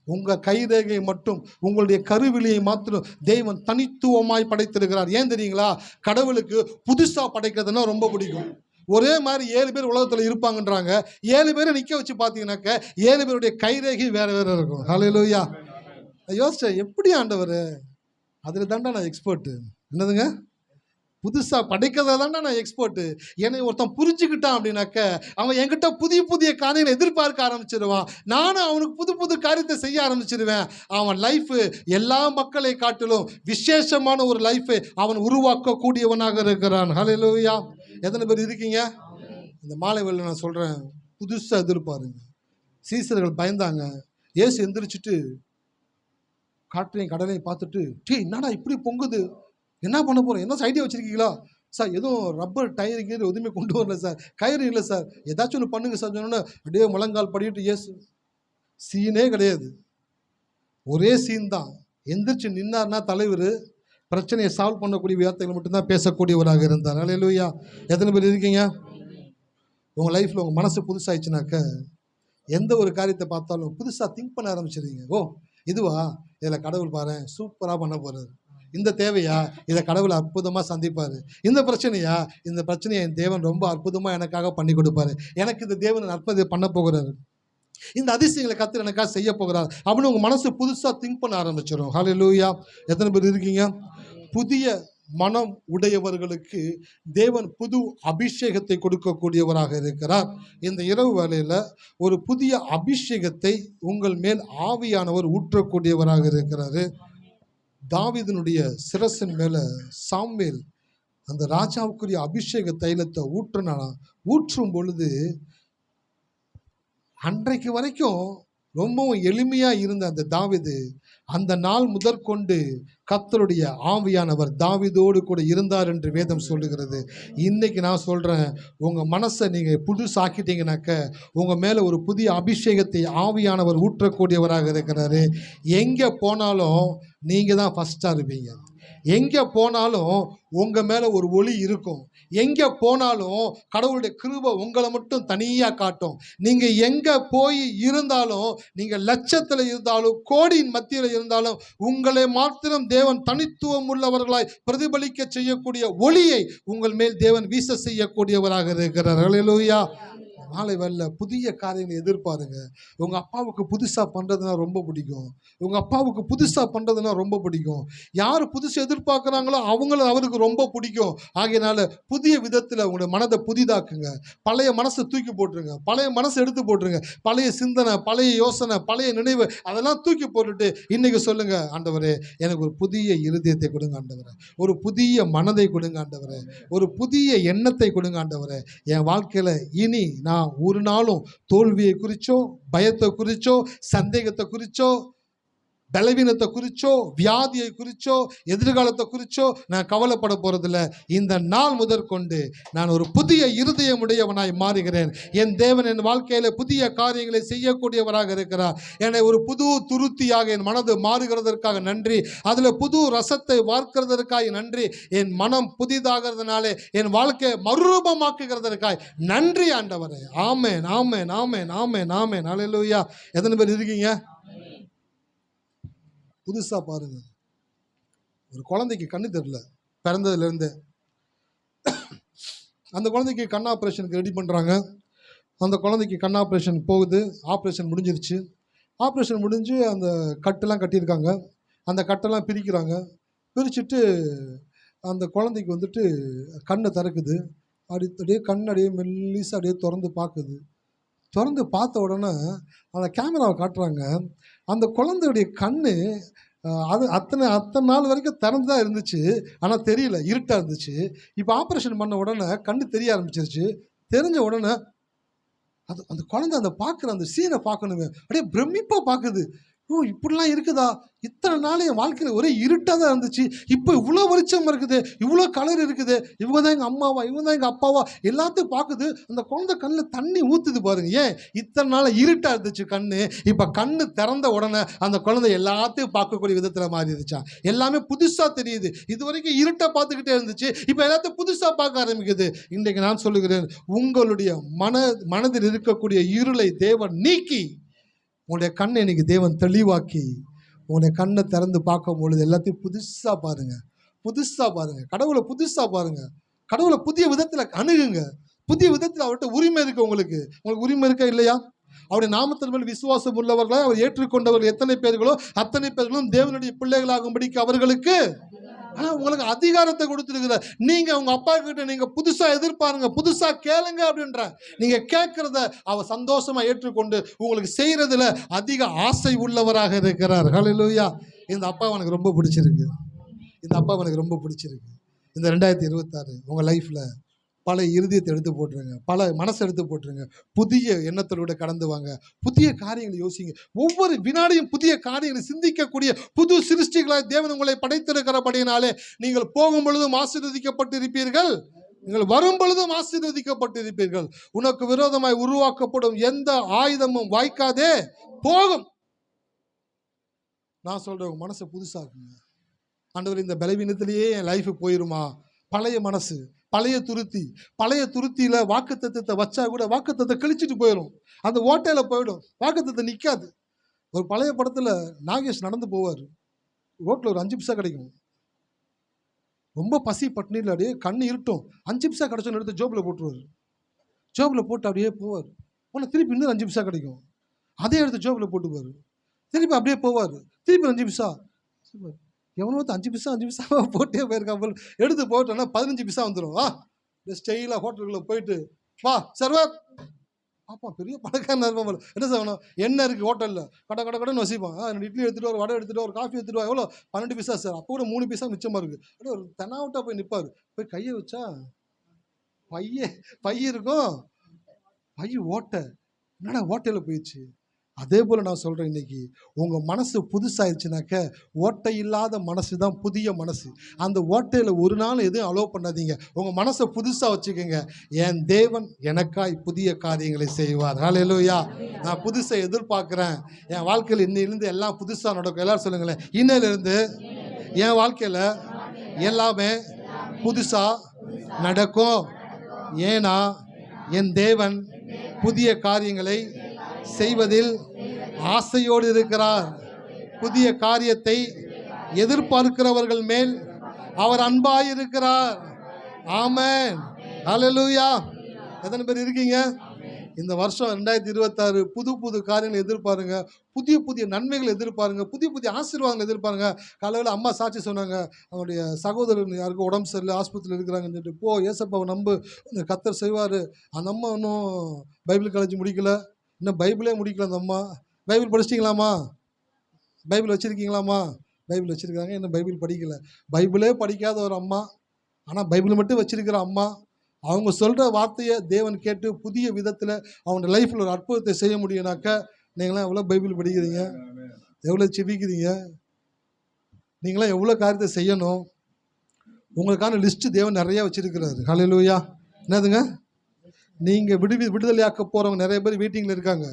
உங்கள் கை ரேகையை மட்டும், உங்களுடைய கருவிலியை மாத்திரம் தேவன் தனித்துவமாய் படைத்திருக்கிறார். ஏன் தெரியுங்களா? கடவுளுக்கு புதுசாக படைக்கிறதுனா ரொம்ப பிடிக்கும். ஒரே மாதிரி 7 பேர் உலகத்தில் இருப்பாங்கன்றாங்க. 7 பேரை நிற்க வச்சு பார்த்தீங்கன்னாக்க 7 பேருடைய கைரேகை வேற வேற இருக்கும். ஹல்லேலூயா. யோசிச்சேன், எப்படி ஆண்டவர்? அதில் தாண்டா நான் எக்ஸ்பர்ட்டு. என்னதுங்க? புதுசாக படைக்கிறதா தாண்டா நான் எக்ஸ்பர்ட்டு. என்னை ஒருத்தன் புரிஞ்சுக்கிட்டான் அப்படின்னாக்க அவன் என்கிட்ட புதிய புதிய காரியங்களை எதிர்பார்க்க ஆரம்பிச்சிடுவான். நானும் அவனுக்கு புது புது காரியத்தை செய்ய ஆரம்பிச்சிடுவேன். அவன் லைஃபு எல்லா மக்களை காட்டிலும் விசேஷமான ஒரு லைஃபை அவன் உருவாக்கக்கூடியவனாக இருக்கிறான். ஹல்லேலூயா. எத்தனை பேர் இருக்கீங்க? இந்த மாலை வேளையில நான் சொல்கிறேன், புதுசாக எதிர்பாருங்க. சீசர்கள் பயந்தாங்க. இயேசு எந்திரிச்சிட்டு காற்றையும் கடலையும் பார்த்துட்டு, என்னடா இப்படி பொங்குது, என்ன பண்ண போகிறோம், என்ன ஐடியா வச்சுருக்கீங்களா? சார் எதுவும் ரப்பர் டயரு கீரு எதுவுமே கொண்டு வரல சார், கயிறு இல்லை சார், ஏதாச்சும் ஒன்று பண்ணுங்க சார் சொன்னோன்னே அப்படியே முழங்கால் படிக்கிட்டு இயேசு. சீனே கிடையாது, ஒரே சீன் தான். எந்திரிச்சு நின்னார்னா தலைவர் பிரச்சனையை சால்வ் பண்ணக்கூடிய வார்த்தைகள் மட்டும்தான் பேசக்கூடியவராக இருந்தார். அல்லேலூயா. எத்தனை பேர் இருக்கீங்க? உங்கள் லைஃப்பில் உங்கள் மனசு புதுசாகிடுச்சுனாக்க எந்த ஒரு காரியத்தை பார்த்தாலும் புதுசாக திங்க் பண்ண ஆரம்பிச்சிடுறீங்க. ஓ இதுவா, இதில் கடவுள் பாரு சூப்பராக பண்ண போகிறாரு. இந்த தேவையா, இதை கடவுள் அற்புதமாக சந்திப்பார். இந்த பிரச்சனையா, இந்த பிரச்சனையை என் தேவன் ரொம்ப அற்புதமாக எனக்காக பண்ணி கொடுப்பாரு. எனக்கு இந்த தேவன் அற்புதம் பண்ண போகிறாரு, இந்த அதிசயங்களை கர்த்தர் எனக்காக செய்ய போகிறார் அப்படின்னு உங்கள் மனசு புதுசாக திங்க் பண்ண ஆரம்பிச்சிடும். ஹல்லேலூயா. எத்தனை பேர் இருக்கீங்க? புதிய மனம் உடையவர்களுக்கு தேவன் புது அபிஷேகத்தை கொடுக்கக்கூடியவராக இருக்கிறார். இந்த இரவு வேளையில் ஒரு புதிய அபிஷேகத்தை உங்கள் மேல் ஆவியானவர் ஊற்றக்கூடியவராக இருக்கிறாரு. தாவீதினுடைய சிரசின் மேலே சாமுவேல் அந்த ராஜாவுக்குரிய அபிஷேக தைலத்தை ஊற்றும் பொழுது அன்றைக்கு வரைக்கும் ரொம்பவும் எளிமையாக இருந்த அந்த தாவீது அந்த நாள் முதற்கொண்டு கர்த்தருடைய ஆவியானவர் தாவீதோடு கூட இருந்தார் என்று வேதம் சொல்லுகிறது. இன்னைக்கு நான் சொல்கிறேன், உங்கள் மனசை நீங்கள் புதுசாக்கிட்டீங்கன்னாக்க உங்கள் மேலே ஒரு புதிய அபிஷேகத்தை ஆவியானவர் ஊற்றக்கூடியவராக இருக்கிறாரு. எங்கே போனாலும் நீங்கள் தான் ஃபஸ்ட்டாக இருப்பீங்க. எங்கே போனாலும் உங்கள் மேலே ஒரு ஒளி இருக்கும். எங்கே போனாலும் கடவுளுடைய கிருபை உங்களை மட்டும் தனியாக காட்டும். நீங்கள் எங்கே போய் இருந்தாலும், நீங்கள் லட்சத்தில் இருந்தாலும் கோடியின் மத்தியில் இருந்தாலும், உங்களை மாத்திரம் தேவன் தனித்துவம் உள்ளவர்களாய் பிரதிபலிக்க செய்யக்கூடிய ஒளியை உங்கள் மேல் தேவன் வீச செய்யக்கூடியவராக இருக்கிறார். ஹல்லேலூயா. மாலை வரல புதிய காரியங்களை எதிர்பாருங்க. உங்கள் அப்பாவுக்கு புதுசாக பண்ணுறதுனா ரொம்ப பிடிக்கும். உங்கள் அப்பாவுக்கு புதுசாக பண்ணுறதுனா ரொம்ப பிடிக்கும். யார் புதுசு எதிர்பார்க்குறாங்களோ அவங்களும் அவருக்கு ரொம்ப பிடிக்கும். ஆகையினால புதிய விதத்தில் உங்களுடைய மனதை புதிதாக்குங்க. பழைய மனசை தூக்கி போட்டுருங்க. பழைய மனசை எடுத்து போட்டுருங்க. பழைய சிந்தனை, பழைய யோசனை, பழைய நினைவு அதெல்லாம் தூக்கி போட்டுட்டு இன்றைக்கி சொல்லுங்கள், ஆண்டவரே எனக்கு ஒரு புதிய இருதயத்தை கொடுங்க ஆண்டவரே, ஒரு புதிய மனதை கொடுங்க ஆண்டவரே, ஒரு புதிய எண்ணத்தை கொடுங்க ஆண்டவரே. என் வாழ்க்கையில் இனி நான் ஒரு நாளும் தோல்வியை குறிச்சோ, பயத்தை குறிச்சோ, சந்தேகத்தை குறிச்சோ, பலவீனத்தை குறிச்சோ, வியாதியை குறிச்சோ, எதிர்காலத்தை குறிச்சோ நான் கவலைப்பட போறதில்லை. இந்த நாள் முதற்கொண்டு நான் ஒரு புதிய இருதயம் உடையவனாய் மாறுகிறேன். என் தேவன் என் வாழ்க்கையில புதிய காரியங்களை செய்யக்கூடியவராக இருக்கிறார். என்னை ஒரு புது துருத்தியாக என் மனது மாறுகிறதற்காக நன்றி. அதுல புது ரசத்தை வார்க்கிறதற்காக நன்றி. என் மனம் புதிதாகிறதுனாலே என் வாழ்க்கையை மறுரூபமாக்குகிறதற்காக நன்றி ஆண்டவரே. ஆமென், ஆமென், ஆமென், ஆமென், ஆமென். ஹல்லேலூயா. எத்தனை பேர் இருக்கீங்க? புதுசாக பாருங்கள். ஒரு குழந்தைக்கு கண்ணு தெரியல பிறந்ததுலேருந்து. அந்த குழந்தைக்கு கண் ஆப்ரேஷனுக்கு ரெடி பண்ணுறாங்க. அந்த குழந்தைக்கு கண் ஆப்ரேஷன் போகுது. ஆப்ரேஷன் முடிஞ்சிருச்சு. ஆப்ரேஷன் முடிஞ்சு அந்த கட்டெல்லாம் கட்டியிருக்காங்க. அந்த கட்டெல்லாம் பிரிக்கிறாங்க. பிரிச்சுட்டு அந்த குழந்தைக்கு வந்துட்டு கண்ணை திறக்குது. அப்படியே கண் அப்படியே மெல்லிசாக அப்படியே திறந்து பார்க்குது. திறந்து பார்த்த உடனே அந்த கேமராவை காட்டுறாங்க. அந்த குழந்தையுடைய கண்ணு அது அத்தனை நாள் வரைக்கும் திறந்து தான் இருந்துச்சு. ஆனால் தெரியல, இருட்டாக இருந்துச்சு. இப்போ ஆப்ரேஷன் பண்ண உடனே கண்ணு தெரிய ஆரம்பிச்சிருச்சு. தெரிஞ்ச உடனே அந்த குழந்தை அந்த பார்க்குற அந்த சீனை பார்க்கணுமே, அப்படியே பிரமிப்பாக பார்க்குது. ஓ, இப்படிலாம் இருக்குதா? இத்தனை நாள் என் வாழ்க்கையில் ஒரே இருட்டாக தான் இருந்துச்சு. இப்போ இவ்வளோ வெளிச்சம் இருக்குது, இவ்வளோ கலர் இருக்குது. இவங்க தான் எங்கள் அம்மாவா, இவங்க தான் எங்கள் அப்பாவா, எல்லாத்தையும் பார்க்குது. அந்த குழந்தை கண்ணில் தண்ணி ஊற்றுது பாருங்க. ஏன்? இத்தனை நாள் இருட்டாக இருந்துச்சு கண்ணு. இப்போ கண்ணு திறந்த உடனே அந்த குழந்தை எல்லாத்தையும் பார்க்கக்கூடிய விதத்தில் மாறிடுச்சான். எல்லாமே புதுசாக தெரியுது. இது வரைக்கும் இருட்டாக பார்த்துக்கிட்டே இருந்துச்சு, இப்போ எல்லாத்தையும் புதுசாக பார்க்க ஆரம்பிக்குது. இன்றைக்கு நான் சொல்லுகிறேன், உங்களுடைய மனதில் இருக்கக்கூடிய இருளை தேவன் நீக்கி உங்களுடைய கண்ணை இன்னைக்கு தேவன் தெளிவாக்கி உங்களுடைய கண்ணை திறந்து பார்க்கும் பொழுது எல்லாத்தையும் புதுசாக பாருங்கள். புதுசாக பாருங்கள். கடவுளை புதுசாக பாருங்கள். கடவுளை புதிய விதத்தில் அணுகுங்க. புதிய விதத்தில் அவர்கிட்ட உரிமை இருக்குது. உங்களுக்கு உரிமை இருக்கா இல்லையா? அவருடைய நாமத்தின் மேல் விசுவாசம் உள்ளவர்களை அவர் ஏற்றுக்கொண்டவர்கள் எத்தனை பேர்களோ அத்தனை பேர்களும் தேவனுடைய பிள்ளைகளாகும்படிக்கு அவர்களுக்கு உங்களுக்கு அதிகாரத்தை கொடுத்துருக்குற. நீங்க உங்க அப்பா கிட்ட நீங்க புதுசா எதிர்பாருங்க, புதுசா கேளுங்க அப்படின்ற. நீங்க கேட்கறத அவர் சந்தோஷமா ஏற்றுக்கொண்டு உங்களுக்கு செய்யறதுல அதிக ஆசை உள்ளவராக இருக்கிறார். ஹல்லேலூயா. இந்த அப்பா எனக்கு ரொம்ப பிடிச்சிருக்கு. இந்த அப்பா எனக்கு ரொம்ப பிடிச்சிருக்கு. இந்த 2026 உங்க லைஃப்ல பல இருதயத்தை எடுத்து போட்டுருங்க, பல மனசை எடுத்து போட்டுருங்க. புதிய எண்ணத்தோடு கடந்து வாங்க. புதிய காரியங்களை யோசிங்க. ஒவ்வொரு வினாடியும் புதிய காரியங்களை சிந்திக்கக்கூடிய புது சிருஷ்டிகளாய் தேவன் உங்களை படைத்திருக்கிறபடியினாலே நீங்கள் போகும் பொழுதும் ஆசீர்வதிக்கப்பட்டிருப்பீர்கள், நீங்கள் வரும் பொழுதும் ஆசீர்வதிக்கப்பட்டிருப்பீர்கள். உனக்கு விரோதமாய் உருவாக்கப்படும் எந்த ஆயுதமும் வாய்க்காதே போகும். நான் சொல்றேன், உங்க மனசை புதுசாக்குங்க. ஆண்டவர், இந்த பலவீனத்திலேயே என் லைஃப் போயிருமா? பழைய மனசு, பழைய துருத்தியில் வாக்குத்தத்தத்தை வச்சா கூட வாக்குத்தத்தை கிழிச்சிட்டு போயிடும். அந்த ஓட்டையில் போயிடும், வாக்குத்தத்தை நிற்காது. ஒரு பழைய படத்தில் நாகேஷ் நடந்து போவார். ரோட்டில் ஒரு 5 பைசா கிடைக்கும். ரொம்ப பசி பட்னியில் அப்படியே கண்ணு இருட்டும். 5 பைசா கிடைச்சோன்னு எடுத்து ஜோபில் போட்டுருவார். ஜோபில் போட்டு அப்படியே போவார். உடனே திருப்பி இன்னும் 5 பைசா கிடைக்கும். அதே எடுத்து ஜோபில் போட்டுப்பார். திருப்பி அப்படியே போவார். திருப்பி 5 பைசா. எவனோ 5 பைசா போட்டே போயிருக்காங்க. எடுத்து போட்டோன்னா 15 பைசா வந்துடும். வா, இந்த ஸ்டைலாக ஹோட்டலுக்குள்ளே போயிட்டு வா சர்வர் பாப்பா, பெரிய பணக்காரன் இருப்பான். என்ன சார் வேணும்? என்ன இருக்குது ஹோட்டலில்? கடைன்னு வசிப்பான். 2 இட்லி எடுத்துகிட்டு ஒரு வடை எடுத்துகிட்டு ஒரு காஃபி எடுத்துகிட்டு எவ்வளோ? 12 பைசா சார். அப்போ கூட 3 பைசா மிச்சமாக இருக்குது. அப்படியே ஒரு தெனாவட்டாக போய் நிற்பார். போய் கையை வச்சா பை இருக்கும். பை ஓட்டை. என்னடா ஓட்டையில் போயிடுச்சு. அதே போல் நான் சொல்கிறேன், இன்றைக்கி உங்கள் மனசு புதுசாகிடுச்சுனாக்க, ஓட்டை இல்லாத மனசு தான் புதிய மனசு. அந்த ஓட்டையில் ஒரு நாள் எதுவும் அலோவ் பண்ணாதீங்க. உங்கள் மனசை புதுசாக வச்சுக்கோங்க. என் தேவன் எனக்காய் புதிய காரியங்களை செய்வார். ஹல்லேலூயா. நான் புதுசை எதிர்பார்க்குறேன். என் வாழ்க்கையில் இன்னிலிருந்து எல்லாம் புதுசாக நடக்கும். எல்லோரும் சொல்லுங்களேன், இன்னிலிருந்து என் வாழ்க்கையில் எல்லாமே புதுசா நடக்கும். ஏன்னா என் தேவன் புதிய காரியங்களை செய்வதில் ஆசையோடு இருக்கிறார். புதிய காரியத்தை எதிர்பார்க்கிறவர்கள் மேல் அவர் அன்பாயிருக்கிறார். ஆமென். ஹல்லேலூயா. எத்தனை பேர் இருக்கீங்க? இந்த வருஷம் 2026 புது புது காரியங்களை எதிர்பாருங்க. புதிய புதிய நன்மைகள் எதிர்பாருங்க. புதிய புதிய ஆசீர்வாதங்கள் எதிர்பாருங்க. காலையில் அம்மா சாட்சி சொன்னாங்க, அவங்களுடைய சகோதரன் யாருக்கும் உடம்பு சரியில்லை, ஆஸ்பத்திரியில் இருக்கிறாங்கன்னு சொல்லிட்டு, போ ஏசப்பாவை நம்பு, கர்த்தர் செய்வார். அந்த அம்மா இன்னும் பைபிள் காலேஜ் முடிக்கல, இன்னும் பைபிளே முடிக்கல. அந்த அம்மா பைபிள் படிச்சிட்டிங்களாம்மா? பைபிள் வச்சுருக்கீங்களாம்மா? பைபிள் வச்சுருக்காங்க, இன்னும் பைபிள் படிக்கலை. பைபிளே படிக்காத ஒரு அம்மா, ஆனால் பைபிள் மட்டும் வச்சிருக்கிற அம்மா, அவங்க சொல்கிற வார்த்தையை தேவன் கேட்டு புதிய விதத்தில் அவங்க லைஃப்பில் ஒரு அற்புதத்தை செய்ய முடியும்னாக்கா, நீங்களாம் எவ்வளோ பைபிள் படிக்கிறீங்க, எவ்வளோ செபிக்கிறீங்க, நீங்களாம் எவ்வளோ காரியத்தை செய்யணும். உங்களுக்கான லிஸ்ட்டு தேவன் நிறையா வச்சுருக்கிறாரு. ஹல்லேலூயா. என்னதுங்க? நீங்கள் விடுதலையாக்க போகிறவங்க நிறைய பேர் வெயிட்டிங்கில் இருக்காங்க.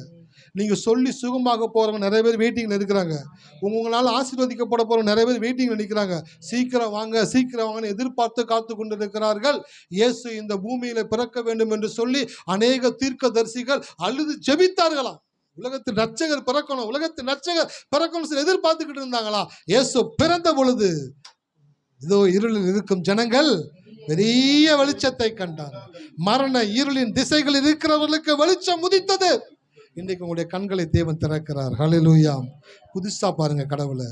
நீங்கள் சொல்லி சுகமாக போகிறவங்க நிறைய பேர் வெயிட்டிங்கில் இருக்கிறாங்க. உங்களால் ஆசீர்வதிக்கப்பட போகிறவங்க நிறைய பேர் வெயிட்டிங்கில் நிற்கிறாங்க. சீக்கிரம் வாங்க, சீக்கிரம் வாங்கன்னு எதிர்பார்த்து காத்து கொண்டு இருக்கிறார்கள். இயேசு இந்த பூமியில் பிறக்க வேண்டும் என்று சொல்லி அநேக தீர்க்கதரிசிகள் அழுது ஜெபித்தார்களாம். உலகத்தின் ரட்சகர் பிறக்கணும், உலகத்தின் ரட்சகர் பிறக்கணும் சொல்லி எதிர்பார்த்துக்கிட்டு இருந்தாங்களா. இயேசு பிறந்த பொழுது இதோ இருளில் இருக்கும் ஜனங்கள் பெரிய வெளிச்சத்தை கண்டார். மரண இருளின் திசைகளில் இருக்கிறவர்களுக்கு வெளிச்சம் உதித்தது. இன்றைக்கு உங்களுடைய கண்களை தேவன் திறக்கிறார். ஹல்லேலூயா. புதுசாக பாருங்கள் கடவுளை,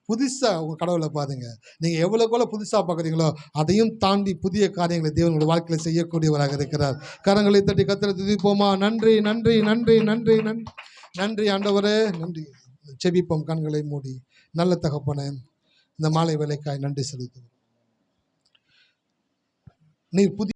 புதுசாக உங்கள் கடவுளை பாருங்க. நீங்கள் எவ்வளோக்குள்ள புதுசாக பார்க்குறீங்களோ அதையும் தாண்டி புதிய காரியங்களை தேவனுடைய வாழ்க்கையில் செய்யக்கூடியவராக இருக்கிறார். கரங்களை தட்டி கர்த்தரை துதிப்போமா? நன்றி நன்றி நன்றி நன்றி நன்றி நன்றி ஆண்டவரே, நன்றி. செபிப்போம் கண்களை மூடி. நல்ல தகப்பனே, இந்த மாலை வேலைக்காய் நன்றி செலுத்துவோம். நீர் புதிய